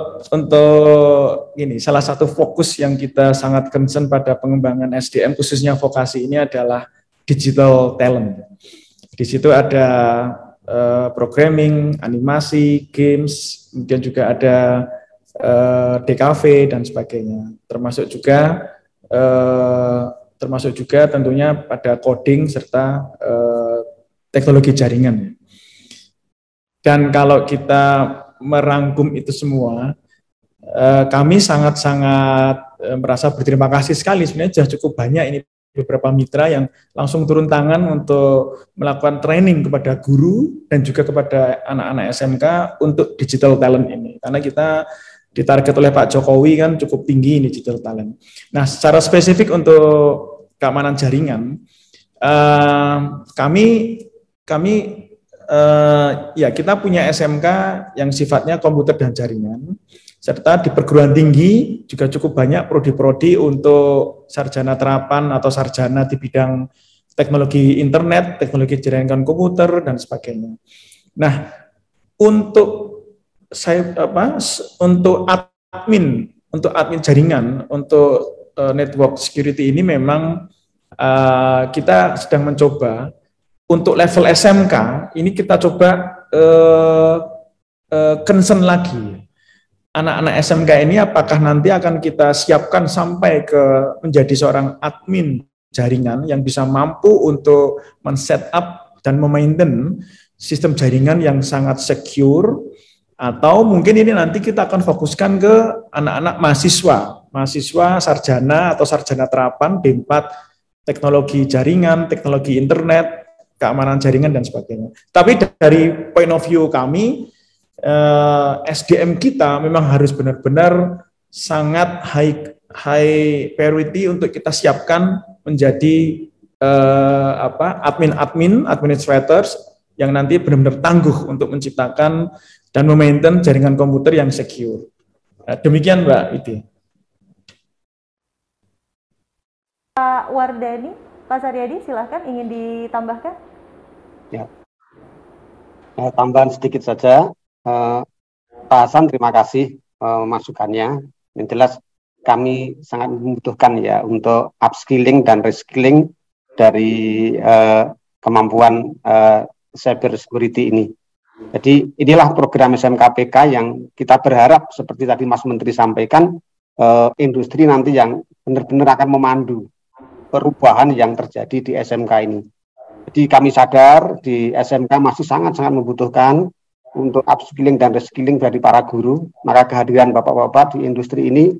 ini salah satu fokus yang kita sangat concern pada pengembangan SDM khususnya vokasi ini adalah digital talent. Di situ ada programming, animasi, games, kemudian juga ada DKV dan sebagainya. Termasuk juga tentunya pada coding serta teknologi jaringan. Dan kalau kita merangkum itu semua, kami sangat-sangat merasa berterima kasih sekali. Sebenarnya sudah cukup banyak ini beberapa mitra yang langsung turun tangan untuk melakukan training kepada guru dan juga kepada anak-anak SMK untuk digital talent ini. Karena kita ditarget oleh Pak Jokowi kan cukup tinggi ini digital talent. Nah, secara spesifik untuk keamanan jaringan, kita punya SMK yang sifatnya komputer dan jaringan, serta di perguruan tinggi juga cukup banyak prodi-prodi untuk sarjana terapan atau sarjana di bidang teknologi internet, teknologi jaringan komputer dan sebagainya. Nah, untuk admin jaringan, untuk network security ini memang kita sedang mencoba untuk level SMK ini kita coba concern lagi. Anak-anak SMK ini apakah nanti akan kita siapkan sampai ke menjadi seorang admin jaringan yang bisa mampu untuk men-set up dan memaintain sistem jaringan yang sangat secure, atau mungkin ini nanti kita akan fokuskan ke anak-anak mahasiswa sarjana atau sarjana terapan D4 teknologi jaringan, teknologi internet, keamanan jaringan dan sebagainya. Tapi dari point of view kami, SDM kita memang harus benar-benar sangat high priority untuk kita siapkan menjadi administrators yang nanti benar-benar tangguh untuk menciptakan dan memaintain jaringan komputer yang secure. Demikian Mbak Iti. Pak Wardani, Pak Saryadi, silahkan ingin ditambahkan. Ya. Tambahan sedikit saja. Pak Hasan, terima kasih masukannya. Yang jelas kami sangat membutuhkan ya untuk upskilling dan reskilling dari kemampuan cyber security ini. Jadi inilah program SMKPK yang kita berharap seperti tadi Mas Menteri sampaikan, industri nanti yang benar-benar akan memandu perubahan yang terjadi di SMK ini. Jadi kami sadar di SMK masih sangat-sangat membutuhkan untuk upskilling dan reskilling dari para guru, maka kehadiran Bapak-Bapak di industri ini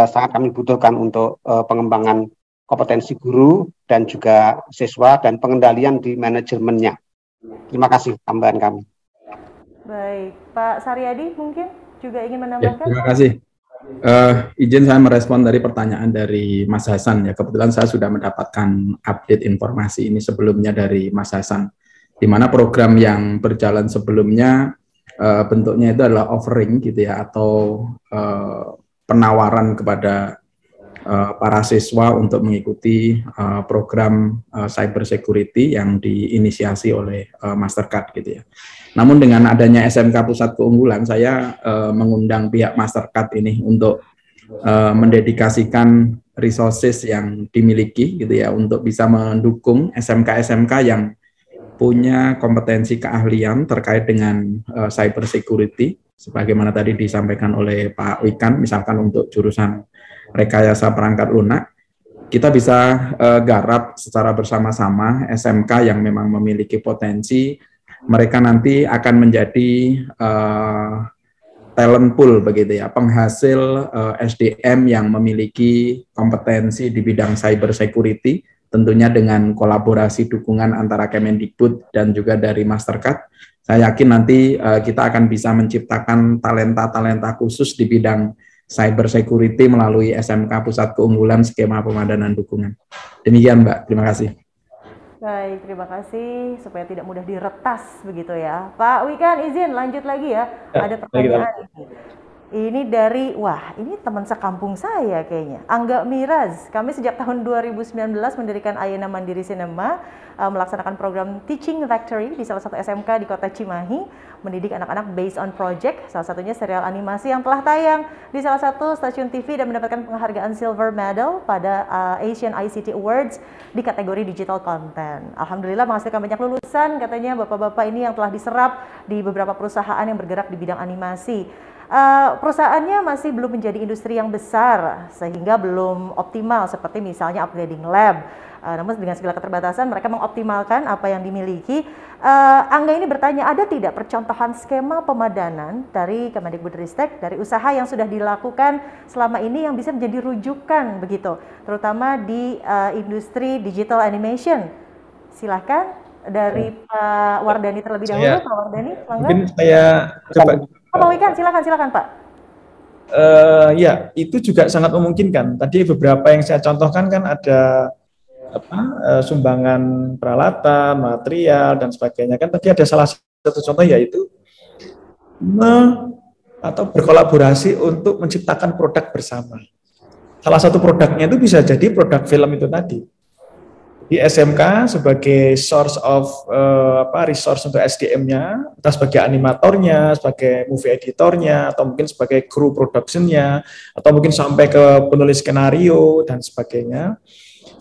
sangat kami butuhkan untuk pengembangan kompetensi guru dan juga siswa dan pengendalian di manajemennya. Terima kasih tambahan kami. Baik, Pak Saryadi mungkin juga ingin menambahkan. Ya, terima kasih. Izin saya merespon dari pertanyaan dari Mas Hasan ya. Kebetulan saya sudah mendapatkan update informasi ini sebelumnya dari Mas Hasan, di mana program yang berjalan sebelumnya bentuknya itu adalah offering gitu ya, atau penawaran kepada para siswa untuk mengikuti program cyber security yang diinisiasi oleh Mastercard gitu ya. Namun dengan adanya SMK Pusat Keunggulan, saya mengundang pihak Mastercard ini untuk mendedikasikan resources yang dimiliki gitu ya, untuk bisa mendukung SMK-SMK yang punya kompetensi keahlian terkait dengan cyber security, sebagaimana tadi disampaikan oleh Pak Wikan, misalkan untuk jurusan rekayasa perangkat lunak, kita bisa garap secara bersama-sama SMK yang memang memiliki potensi, mereka nanti akan menjadi talent pool begitu ya, penghasil SDM yang memiliki kompetensi di bidang cyber security, tentunya dengan kolaborasi dukungan antara Kemendikbud dan juga dari Mastercard. Saya yakin nanti kita akan bisa menciptakan talenta-talenta khusus di bidang cyber security melalui SMK Pusat Keunggulan Skema Pemadanan Dukungan. Demikian Mbak, terima kasih. Baik, terima kasih, supaya tidak mudah diretas begitu ya. Pak Wikan, izin lanjut lagi ya. Ada pertanyaan ini dari, wah ini teman sekampung saya kayaknya, Angga Miraz. Kami sejak tahun 2019 mendirikan Ayana Mandiri Cinema, melaksanakan program Teaching Factory di salah satu SMK di kota Cimahi, mendidik anak-anak based on project, salah satunya serial animasi yang telah tayang di salah satu stasiun TV dan mendapatkan penghargaan Silver Medal pada Asian ICT Awards di kategori Digital Content. Alhamdulillah menghasilkan banyak lulusan, katanya bapak-bapak ini yang telah diserap di beberapa perusahaan yang bergerak di bidang animasi. Perusahaannya masih belum menjadi industri yang besar sehingga belum optimal seperti misalnya upgrading lab. Namun dengan segala keterbatasan mereka mengoptimalkan apa yang dimiliki. Angga ini bertanya, ada tidak percontohan skema pemadanan dari Kemendikbudristek dari usaha yang sudah dilakukan selama ini yang bisa menjadi rujukan begitu, terutama di industri digital animation? Silahkan dari Pak Wardani terlebih dahulu. Pak Wardani, mungkin saya coba. Pak Wikan, silakan Pak. Ya, itu juga sangat memungkinkan. Tadi beberapa yang saya contohkan kan ada sumbangan peralatan, material dan sebagainya. Kan tadi ada salah satu contoh yaitu atau berkolaborasi untuk menciptakan produk bersama. Salah satu produknya itu bisa jadi produk film itu tadi. Di SMK sebagai source of resource untuk SDM-nya, entah sebagai animatornya, sebagai movie editornya, atau mungkin sebagai kru production-nya, atau mungkin sampai ke penulis skenario dan sebagainya.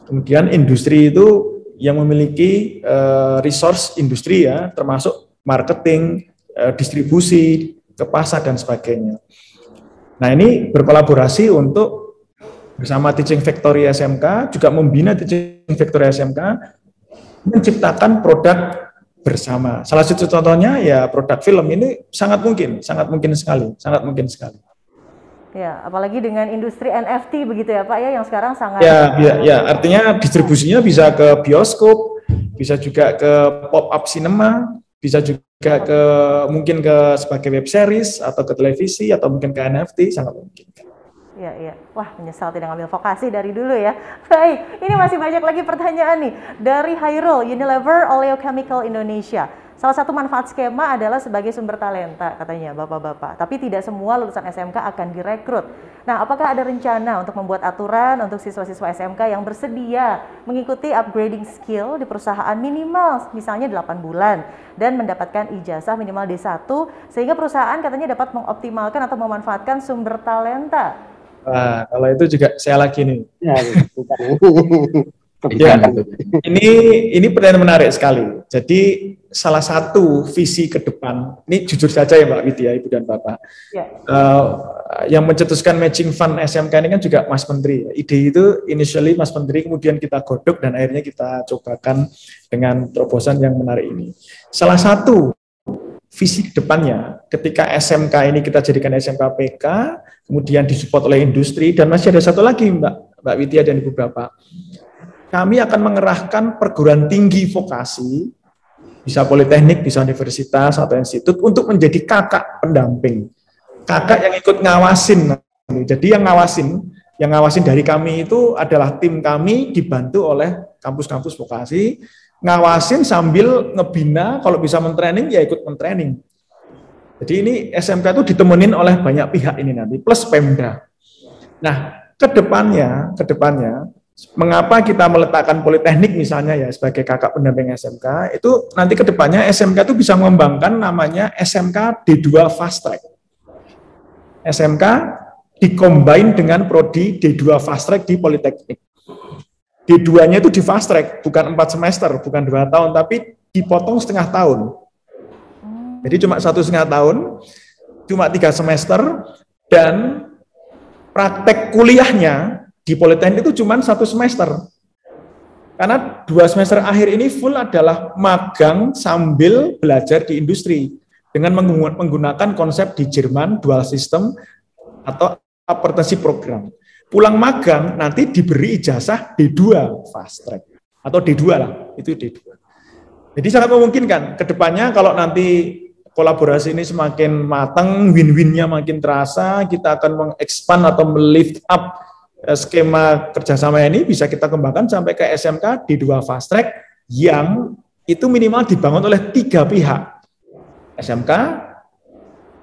Kemudian industri itu yang memiliki resource industri ya, termasuk marketing, distribusi, ke pasar dan sebagainya. Nah ini berkolaborasi untuk bersama Teaching Factory SMK, juga membina Teaching Factory SMK, menciptakan produk bersama. Salah satu contohnya ya produk film ini sangat mungkin sekali. Ya, apalagi dengan industri NFT begitu ya Pak ya, yang sekarang sangat. Ya, artinya distribusinya bisa ke bioskop, bisa juga ke pop-up cinema, bisa juga ke mungkin ke sebagai web series atau ke televisi atau mungkin ke NFT, sangat mungkin. Iya. Wah, menyesal tidak ngambil vokasi dari dulu ya. Baik, ini masih banyak lagi pertanyaan nih. Dari Hairul, Unilever Oleochemical Indonesia. Salah satu manfaat skema adalah sebagai sumber talenta, katanya bapak-bapak. Tapi tidak semua lulusan SMK akan direkrut. Nah, apakah ada rencana untuk membuat aturan untuk siswa-siswa SMK yang bersedia mengikuti upgrading skill di perusahaan minimal, misalnya 8 bulan, dan mendapatkan ijazah minimal D1, sehingga perusahaan katanya dapat mengoptimalkan atau memanfaatkan sumber talenta? Nah, kalau itu juga saya lagi nih. Ini pertanyaan menarik sekali. Jadi salah satu visi ke depan, ini jujur saja ya Mbak Widya, Ibu dan Bapak, yang mencetuskan matching fund SMK ini kan juga Mas Menteri. Ide itu initially Mas Menteri, kemudian kita godok dan akhirnya kita cobakan dengan terobosan yang menarik ini. Salah satu visi ke depannya, ketika SMK ini kita jadikan SMK PK, kemudian disupport oleh industri, dan masih ada satu lagi Mbak Widya dan Ibu Bapak, kami akan mengerahkan perguruan tinggi vokasi, bisa politeknik, bisa universitas atau institut, untuk menjadi kakak pendamping. Kakak yang ikut ngawasin. Jadi yang ngawasin dari kami itu adalah tim kami dibantu oleh kampus-kampus vokasi, ngawasin sambil ngebina, kalau bisa mentraining ya ikut mentraining. Jadi ini SMK itu ditemenin oleh banyak pihak ini nanti, plus Pemda. Nah, kedepannya, mengapa kita meletakkan politeknik misalnya ya sebagai kakak pendamping SMK, itu nanti kedepannya SMK itu bisa mengembangkan namanya SMK D2 Fast Track. SMK dikombin dengan prodi D2 Fast Track di Politeknik. D2-nya itu di fast track, bukan 4 semester, bukan 2 tahun, tapi dipotong setengah tahun. Jadi cuma 1,5 tahun, cuma 3 semester, dan praktek kuliahnya di Politeknik itu cuma 1 semester. Karena 2 semester akhir ini full adalah magang sambil belajar di industri dengan menggunakan konsep di Jerman dual system atau apprenticeship program. Pulang magang nanti diberi ijazah D2 fast track atau D2 lah, itu D2. Jadi sangat memungkinkan ke depannya kalau nanti kolaborasi ini semakin matang, win-winnya makin terasa, kita akan mengekspand atau melift up skema kerjasama ini bisa kita kembangkan sampai ke SMK D2 fast track yang itu minimal dibangun oleh 3 pihak. SMK,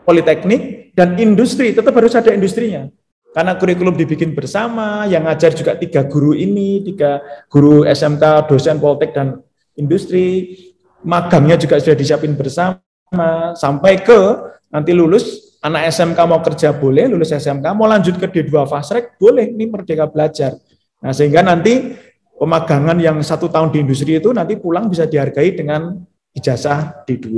Politeknik, dan industri, tetap harus ada industrinya. Karena kurikulum dibikin bersama, yang ngajar juga 3 guru ini, 3 guru SMK, dosen Politek, dan industri, magangnya juga sudah disiapin bersama, sampai ke nanti lulus, anak SMK mau kerja boleh, lulus SMK, mau lanjut ke D2 fast track, boleh, ini Merdeka Belajar. Nah, sehingga nanti pemagangan yang 1 tahun di industri itu nanti pulang bisa dihargai dengan ijazah D2.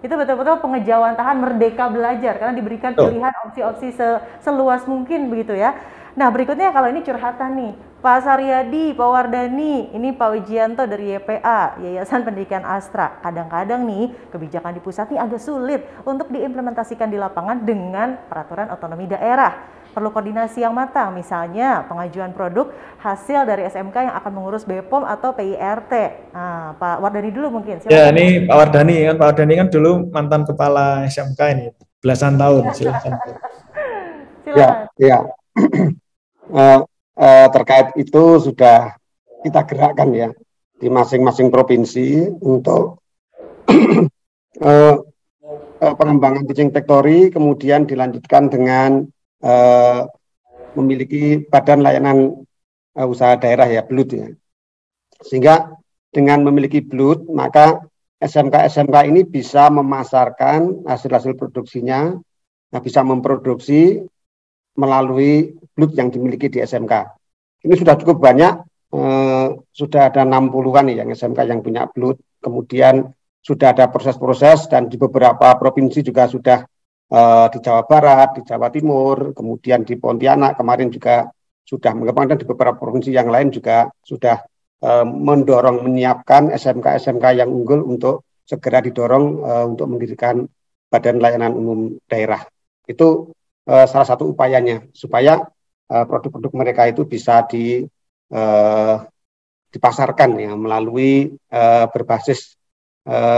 Itu betul-betul pengejawantahan Merdeka Belajar karena diberikan pilihan opsi-opsi seluas mungkin begitu ya. Nah, berikutnya kalau ini curhatan nih, Pak Saryadi, Pak Wardani, ini Pak Wijianto dari YPA, Yayasan Pendidikan Astra. Kadang-kadang nih kebijakan di pusat ini agak sulit untuk diimplementasikan di lapangan dengan peraturan otonomi daerah. Perlu koordinasi yang matang, misalnya pengajuan produk hasil dari SMK yang akan mengurus BPOM atau PIRT. Nah, Pak Wardani dulu mungkin. Silakan. Ya, ini Pak Wardani kan dulu mantan kepala SMK ini, belasan tahun. Silakan. Ya. Terkait itu sudah kita gerakkan ya di masing-masing provinsi untuk pengembangan teaching factory, kemudian dilanjutkan dengan memiliki badan layanan usaha daerah ya, BLUD ya. Sehingga dengan memiliki BLUD, maka SMK-SMK ini bisa memasarkan hasil-hasil produksinya, bisa memproduksi melalui BLUD yang dimiliki di SMK. Ini sudah cukup banyak, sudah ada 60-an nih yang SMK yang punya BLUD. Kemudian sudah ada proses-proses dan di beberapa provinsi juga sudah di Jawa Barat, di Jawa Timur, kemudian di Pontianak kemarin juga sudah mengembangkan, di beberapa provinsi yang lain juga sudah mendorong menyiapkan SMK-SMK yang unggul untuk segera didorong untuk mendirikan Badan Layanan Umum Daerah. Itu salah satu upayanya supaya produk-produk mereka itu bisa dipasarkan ya melalui berbasis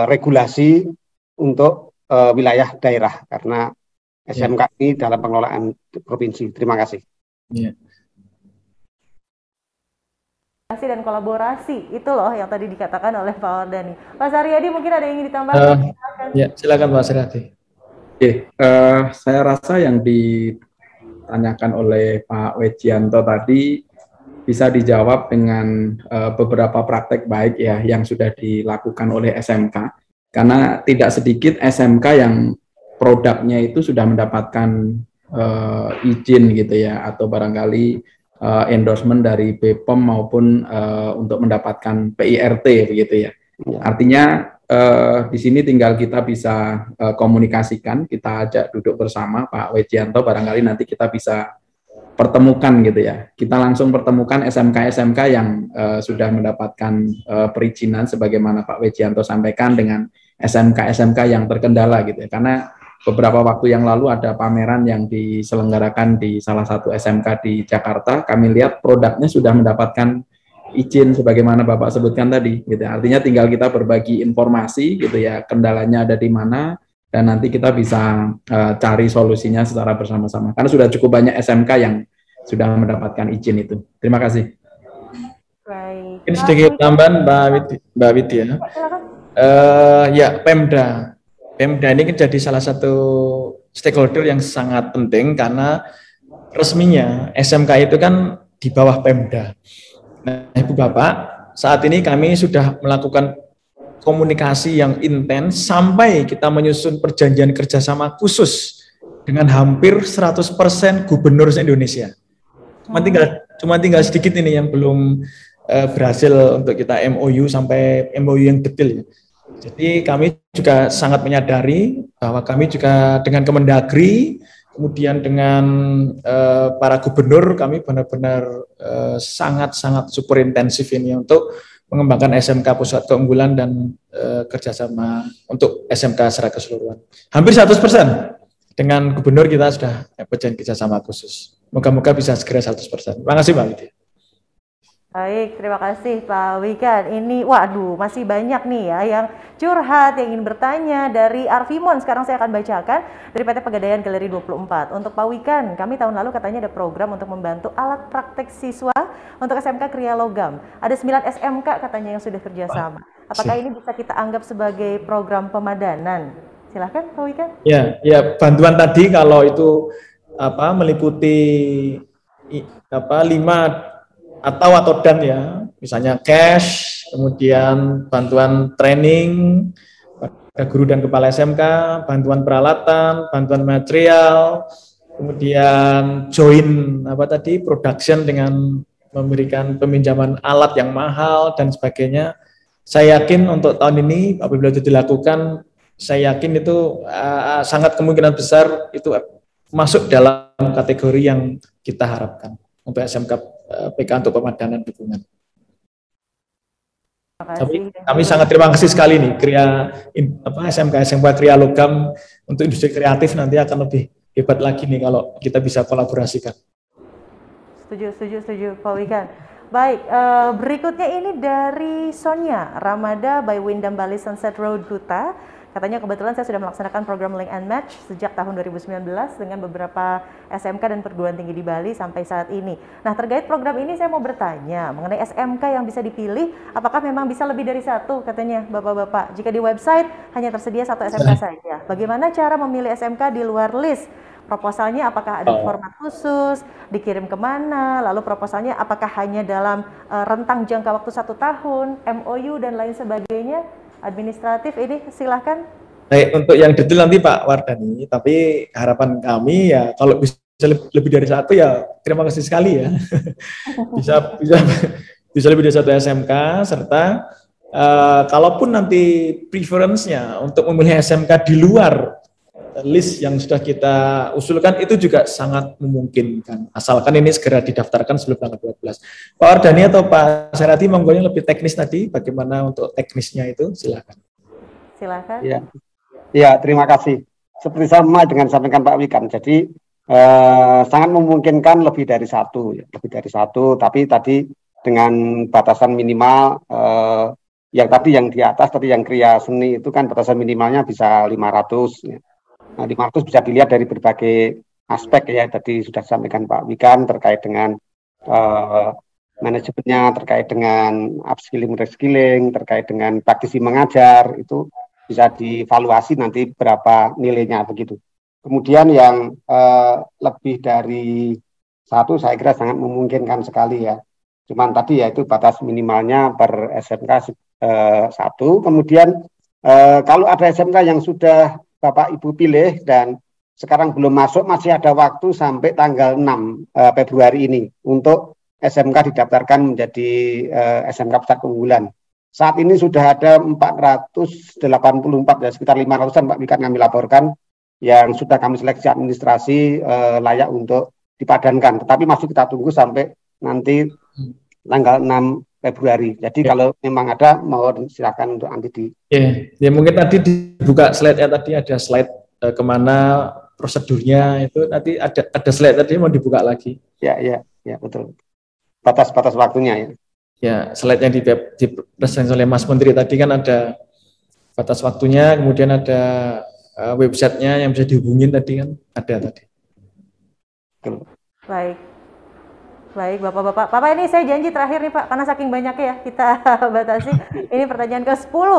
regulasi untuk wilayah daerah karena SMK ini dalam pengelolaan provinsi. Terima kasih. Ya. Dan kolaborasi itu loh yang tadi dikatakan oleh Pak Wardani. Pak Saryadi mungkin ada yang ingin ditambahkan? Ya, silakan Pak Saryadi. Saya rasa yang ditanyakan oleh Pak Wijianto tadi bisa dijawab dengan beberapa praktek baik ya yang sudah dilakukan oleh SMK. Karena tidak sedikit SMK yang produknya itu sudah mendapatkan izin gitu ya, atau barangkali endorsement dari BPOM maupun untuk mendapatkan PIRT begitu ya. Artinya di sini tinggal kita bisa komunikasikan, kita ajak duduk bersama Pak Wijianto, barangkali nanti kita bisa pertemukan gitu ya. Kita langsung pertemukan SMK-SMK yang sudah mendapatkan perizinan sebagaimana Pak Wijianto sampaikan dengan SMK-SMK yang terkendala gitu ya. Karena beberapa waktu yang lalu ada pameran yang diselenggarakan di salah satu SMK di Jakarta, kami lihat produknya sudah mendapatkan izin sebagaimana Bapak sebutkan tadi gitu. Artinya tinggal kita berbagi informasi gitu ya, kendalanya ada di mana dan nanti kita bisa cari solusinya secara bersama-sama. Karena sudah cukup banyak SMK yang sudah mendapatkan izin itu. Terima kasih. Baik. Ini sedikit tambahan Mbak Widi ya. Ya, Pemda ini jadi salah satu stakeholder yang sangat penting karena resminya SMK itu kan di bawah Pemda. Nah, Ibu Bapak, saat ini kami sudah melakukan komunikasi yang intens sampai kita menyusun perjanjian kerjasama khusus dengan hampir 100% gubernur se-Indonesia. Cuma tinggal sedikit ini yang belum berhasil untuk kita MOU sampai MOU yang detail ya. Jadi kami juga sangat menyadari bahwa kami juga dengan Kemendagri kemudian dengan para gubernur, kami benar-benar sangat-sangat super intensif ini untuk mengembangkan SMK Pusat Keunggulan dan kerjasama untuk SMK secara keseluruhan. Hampir 100% dengan gubernur kita sudah berjalan kerjasama khusus. Moga-moga bisa segera 100%. Terima kasih Mbak Widya. Baik, terima kasih Pak Wikan. Ini, waduh, masih banyak nih ya yang curhat, yang ingin bertanya dari Arvimon. Sekarang saya akan bacakan dari PT Pegadaian Galeri 24. Untuk Pak Wikan, kami tahun lalu katanya ada program untuk membantu alat praktek siswa untuk SMK Kriya Logam. Ada 9 SMK katanya yang sudah kerjasama. Apakah ini bisa kita anggap sebagai program pemadanan? Silahkan Pak Wikan. Ya, bantuan tadi kalau itu meliputi 5 atau dan ya, misalnya cash, kemudian bantuan training pada guru dan kepala SMK, bantuan peralatan, bantuan material, kemudian join production dengan memberikan peminjaman alat yang mahal dan sebagainya. Saya yakin untuk tahun ini apabila itu dilakukan, saya yakin itu sangat kemungkinan besar itu masuk dalam kategori yang kita harapkan untuk SMK PK untuk pemadanan dukungan. Kami sangat terima kasih sekali nih SMK Kriya Logam untuk industri kreatif nanti akan lebih hebat lagi nih kalau kita bisa kolaborasikan. Setuju Pak Wikan. Baik, berikutnya ini dari Sonia Ramada by Wyndham Bali Sunset Road Kuta. Katanya kebetulan saya sudah melaksanakan program Link and Match sejak tahun 2019 dengan beberapa SMK dan perguruan tinggi di Bali sampai saat ini. Nah, terkait program ini saya mau bertanya mengenai SMK yang bisa dipilih, apakah memang bisa lebih dari satu katanya Bapak-Bapak? Jika di website hanya tersedia satu SMK saja. Bagaimana cara memilih SMK di luar list? Proposalnya apakah ada format khusus, dikirim kemana, lalu proposalnya apakah hanya dalam rentang jangka waktu 1 tahun, MOU dan lain sebagainya? Administratif ini silahkan. Baik, untuk yang detail nanti Pak Wardani, tapi harapan kami ya kalau bisa lebih dari satu ya terima kasih sekali ya. bisa lebih dari satu SMK serta kalaupun nanti preference-nya untuk memilih SMK di luar list yang sudah kita usulkan itu juga sangat memungkinkan asalkan ini segera didaftarkan sebelum tanggal 12. Pak Wardani atau Pak Serati monggo yang lebih teknis tadi bagaimana untuk teknisnya itu silakan. Ya, terima kasih. Seperti sama dengan sampaikan Pak Wikan. Jadi sangat memungkinkan lebih dari satu, tapi tadi dengan batasan minimal yang di atas tadi yang kriya seni itu kan batasan minimalnya bisa 500 ya. Nah, 500 bisa dilihat dari berbagai aspek ya, tadi sudah disampaikan Pak Wikan terkait dengan manajemennya, terkait dengan upskilling, reskilling, terkait dengan praktisi mengajar, itu bisa dievaluasi nanti berapa nilainya begitu. Kemudian yang lebih dari satu saya kira sangat memungkinkan sekali ya. Cuman tadi ya itu batas minimalnya per SMK 1. Kemudian kalau ada SMK yang sudah Bapak Ibu pilih dan sekarang belum masuk, masih ada waktu sampai tanggal 6 Februari ini untuk SMK didaftarkan menjadi SMK Pusat Keunggulan. Saat ini sudah ada 484 ya, sekitar 500-an Pak Wikan kami laporkan yang sudah kami seleksi administrasi layak untuk dipadankan. Tetapi masih kita tunggu sampai nanti tanggal 6 Februari. Jadi kalau memang ada, mohon silakan untuk nanti di. Ya mungkin tadi dibuka slide-nya, tadi ada slide kemana prosedurnya itu nanti ada slide tadi mau dibuka lagi. Ya betul. Batas-batas waktunya ya. Ya slide-nya dipresentasi oleh Mas Menteri tadi kan ada batas waktunya, kemudian ada websitenya yang bisa dihubungin tadi kan ada tadi. Betul. Baik, Bapak-Bapak. Bapak ini saya janji terakhir nih Pak, karena saking banyaknya ya kita batasi. Ini pertanyaan ke-10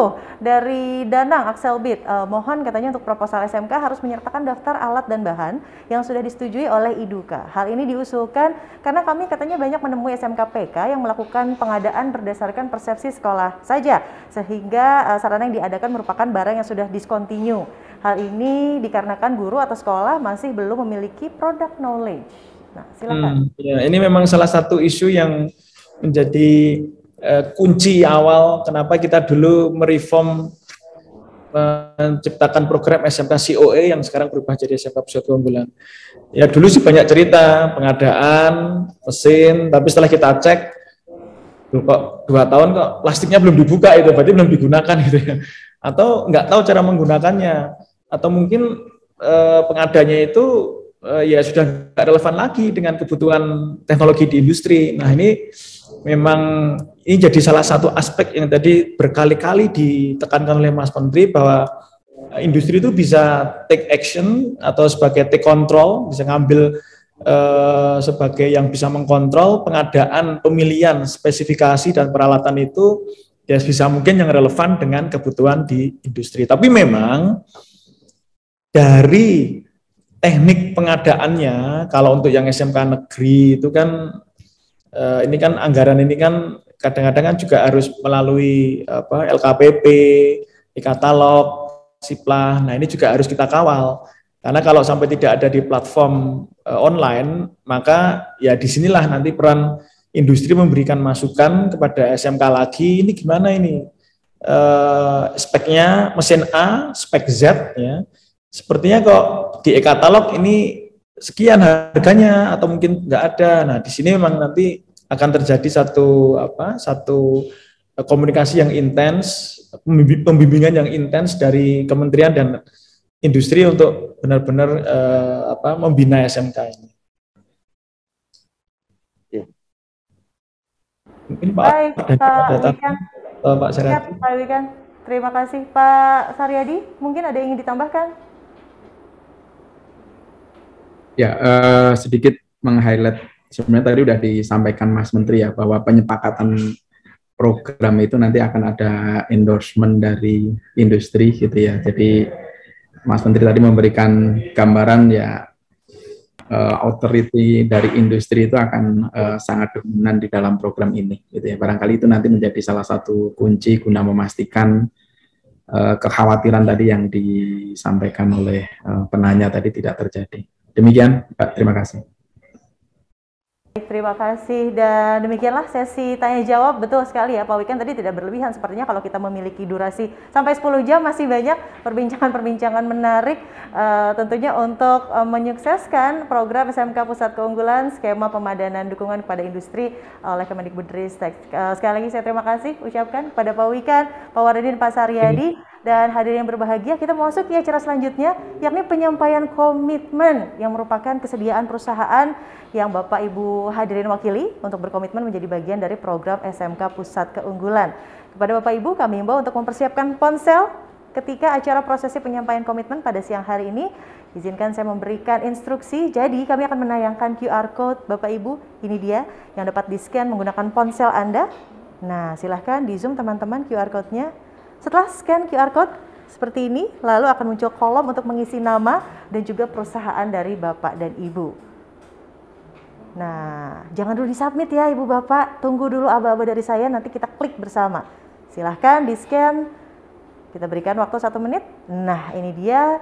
dari Danang Axelbit. Mohon katanya untuk proposal SMK harus menyertakan daftar alat dan bahan yang sudah disetujui oleh IDUKA. Hal ini diusulkan karena kami katanya banyak menemui SMK PK yang melakukan pengadaan berdasarkan persepsi sekolah saja, sehingga sarana yang diadakan merupakan barang yang sudah discontinue. Hal ini dikarenakan guru atau sekolah masih belum memiliki product knowledge. Nah, silakan. Ya, ini memang salah satu isu yang menjadi kunci awal kenapa kita dulu mereform menciptakan program SMK COE yang sekarang berubah jadi SMK Pusat Keunggulan. Ya dulu sih banyak cerita pengadaan mesin, tapi setelah kita cek kok 2 tahun kok plastiknya belum dibuka, itu berarti belum digunakan gitu ya, atau nggak tahu cara menggunakannya, atau mungkin pengadanya itu ya sudah nggak relevan lagi dengan kebutuhan teknologi di industri. Nah ini memang ini jadi salah satu aspek yang tadi berkali-kali ditekankan oleh Mas Menteri, bahwa industri itu bisa take action atau sebagai take control, bisa ngambil sebagai yang bisa mengkontrol pengadaan, pemilihan, spesifikasi dan peralatan itu ya bisa mungkin yang relevan dengan kebutuhan di industri. Tapi memang dari teknik pengadaannya, kalau untuk yang SMK negeri itu kan ini kan anggaran ini kan kadang-kadang kan juga harus melalui LKPP, e-katalog, Siplah. Nah ini juga harus kita kawal. Karena kalau sampai tidak ada di platform online, maka ya disinilah nanti peran industri memberikan masukan kepada SMK lagi, ini gimana ini speknya mesin A, spek Z ya. Sepertinya kok di e-katalog ini sekian harganya atau mungkin nggak ada. Nah di sini memang nanti akan terjadi satu komunikasi yang intens, pembimbingan yang intens dari kementerian dan industri untuk benar-benar membina SMK ini. Mungkin Pak. Baik, Pak Saryadi. Pak Wikan, terima kasih. Pak Saryadi, mungkin ada yang ingin ditambahkan? Ya, sedikit meng-highlight, sebenarnya tadi sudah disampaikan Mas Menteri ya, bahwa penyepakatan program itu nanti akan ada endorsement dari industri gitu ya. Jadi Mas Menteri tadi memberikan gambaran ya, authority dari industri itu akan sangat dominan di dalam program ini gitu ya. Barangkali itu nanti menjadi salah satu kunci guna memastikan kekhawatiran tadi yang disampaikan oleh penanya tadi tidak terjadi. Demikian, Pak. Terima kasih. Terima kasih, dan demikianlah sesi tanya jawab. Betul sekali ya Pak Wikan, tadi tidak berlebihan sepertinya kalau kita memiliki durasi sampai 10 jam masih banyak perbincangan-perbincangan menarik tentunya untuk menyukseskan program SMK Pusat Keunggulan skema pemadanan dukungan kepada industri oleh Kemendikbudristek. Sekali lagi saya terima kasih ucapkan pada Pak Wikan, Pak Wahyudin, Pak Saryadi. Dan hadirin yang berbahagia, kita masuk ke acara selanjutnya, yakni penyampaian komitmen yang merupakan kesediaan perusahaan yang Bapak Ibu hadirin wakili untuk berkomitmen menjadi bagian dari program SMK Pusat Keunggulan. Kepada Bapak Ibu kami himbau untuk mempersiapkan ponsel ketika acara prosesi penyampaian komitmen pada siang hari ini. Izinkan saya memberikan instruksi, jadi kami akan menayangkan QR Code Bapak Ibu, ini dia yang dapat di-scan menggunakan ponsel Anda. Nah silahkan di zoom teman-teman QR Code-nya. Setelah scan QR Code seperti ini, lalu akan muncul kolom untuk mengisi nama dan juga perusahaan dari Bapak dan Ibu. Nah, jangan dulu di-submit ya Ibu Bapak, tunggu dulu aba-aba dari saya, nanti kita klik bersama. Silahkan di-scan, kita berikan waktu 1 menit. Nah, ini dia,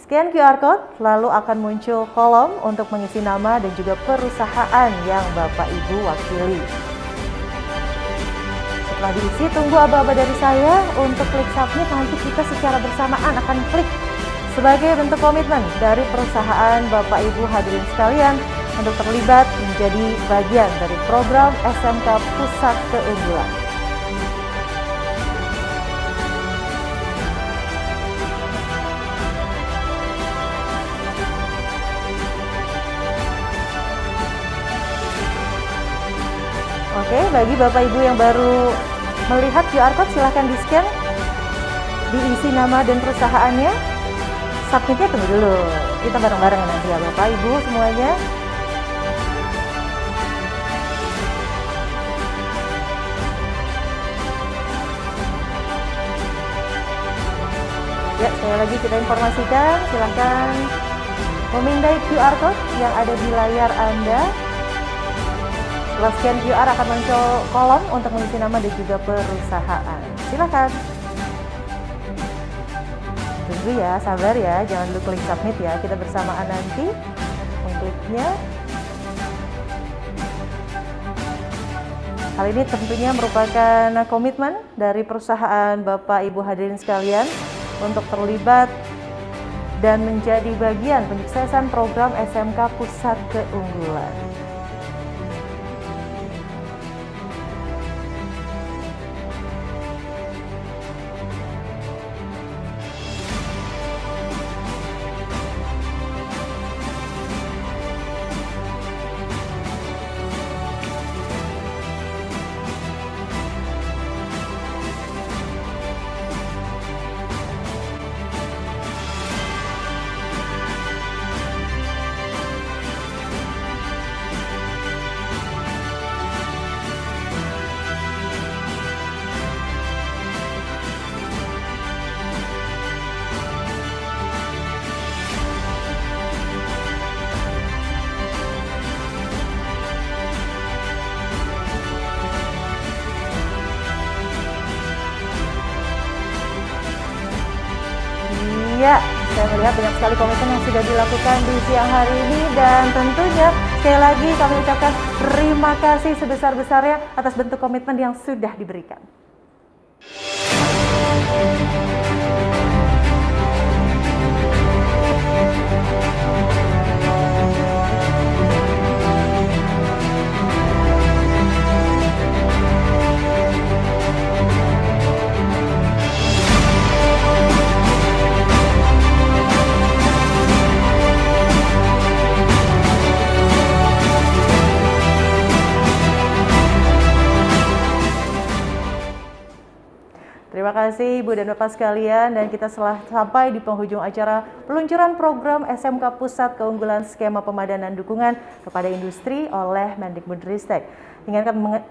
scan QR Code, lalu akan muncul kolom untuk mengisi nama dan juga perusahaan yang Bapak Ibu wakili. Setelah diisi, tunggu aba-aba dari saya untuk klik submit, nanti kita secara bersamaan akan klik sebagai bentuk komitmen dari perusahaan Bapak Ibu hadirin sekalian untuk terlibat menjadi bagian dari program SMK Pusat Keunggulan. Oke, bagi Bapak Ibu yang baru melihat QR Code, silahkan di-scan, diisi nama dan perusahaannya. Submitnya tunggu dulu, kita bareng-bareng nanti ya Bapak Ibu semuanya. Ya, sekali lagi kita informasikan, silahkan memindai QR Code yang ada di layar Anda. Setelah scan QR akan muncul kolom untuk mengisi nama dan juga perusahaan. Silakan. Tunggu ya, sabar ya, jangan dulu klik submit ya. Kita bersamaan nanti mengkliknya. hal ini tentunya merupakan komitmen dari perusahaan Bapak Ibu hadirin sekalian untuk terlibat dan menjadi bagian penyuksesan program SMK Pusat Keunggulan. Ya, saya melihat banyak sekali komitmen yang sudah dilakukan di siang hari ini dan tentunya sekali lagi kami ucapkan terima kasih sebesar-besarnya atas bentuk komitmen yang sudah diberikan. Terima kasih Ibu dan Bapak sekalian, dan kita telah sampai di penghujung acara peluncuran program SMK Pusat Keunggulan Skema Pemadanan Dukungan kepada Industri oleh Mendikbudristek.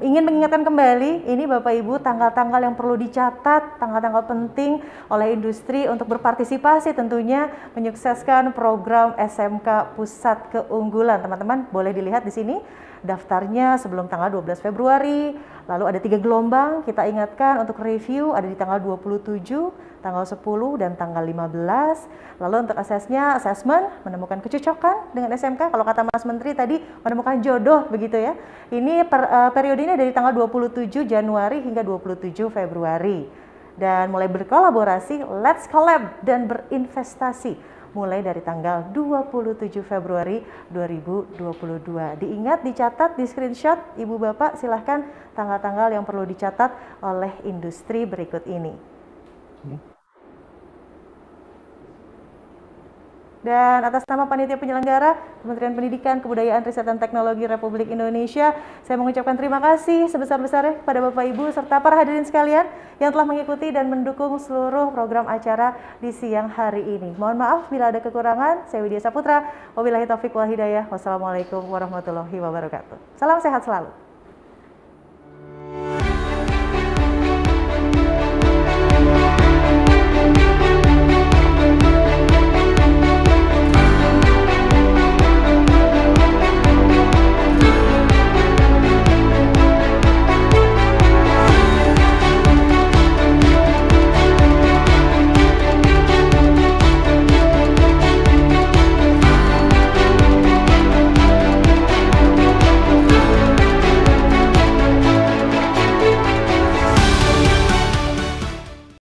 Ingin mengingatkan kembali, ini Bapak Ibu tanggal-tanggal yang perlu dicatat, tanggal-tanggal penting oleh industri untuk berpartisipasi tentunya menyukseskan program SMK Pusat Keunggulan. Teman-teman boleh dilihat di sini daftarnya sebelum tanggal 12 Februari, lalu ada 3 gelombang, kita ingatkan untuk review ada di tanggal 27, tanggal 10, dan tanggal 15. Lalu untuk assessment, menemukan kecocokan dengan SMK, kalau kata Mas Menteri tadi menemukan jodoh begitu ya. Ini periodenya dari tanggal 27 Januari hingga 27 Februari. Dan mulai berkolaborasi, let's collab dan berinvestasi mulai dari tanggal 27 Februari 2022. Diingat, dicatat, di screenshot, Ibu Bapak silahkan tanggal-tanggal yang perlu dicatat oleh industri berikut ini. Dan atas nama Panitia Penyelenggara Kementerian Pendidikan, Kebudayaan, Riset dan Teknologi Republik Indonesia, saya mengucapkan terima kasih sebesar-besarnya kepada Bapak Ibu serta para hadirin sekalian yang telah mengikuti dan mendukung seluruh program acara di siang hari ini. Mohon maaf bila ada kekurangan. Saya Widya Saputra. Wabillahi taufiq wal hidayah. Wassalamualaikum warahmatullahi wabarakatuh. Salam sehat selalu.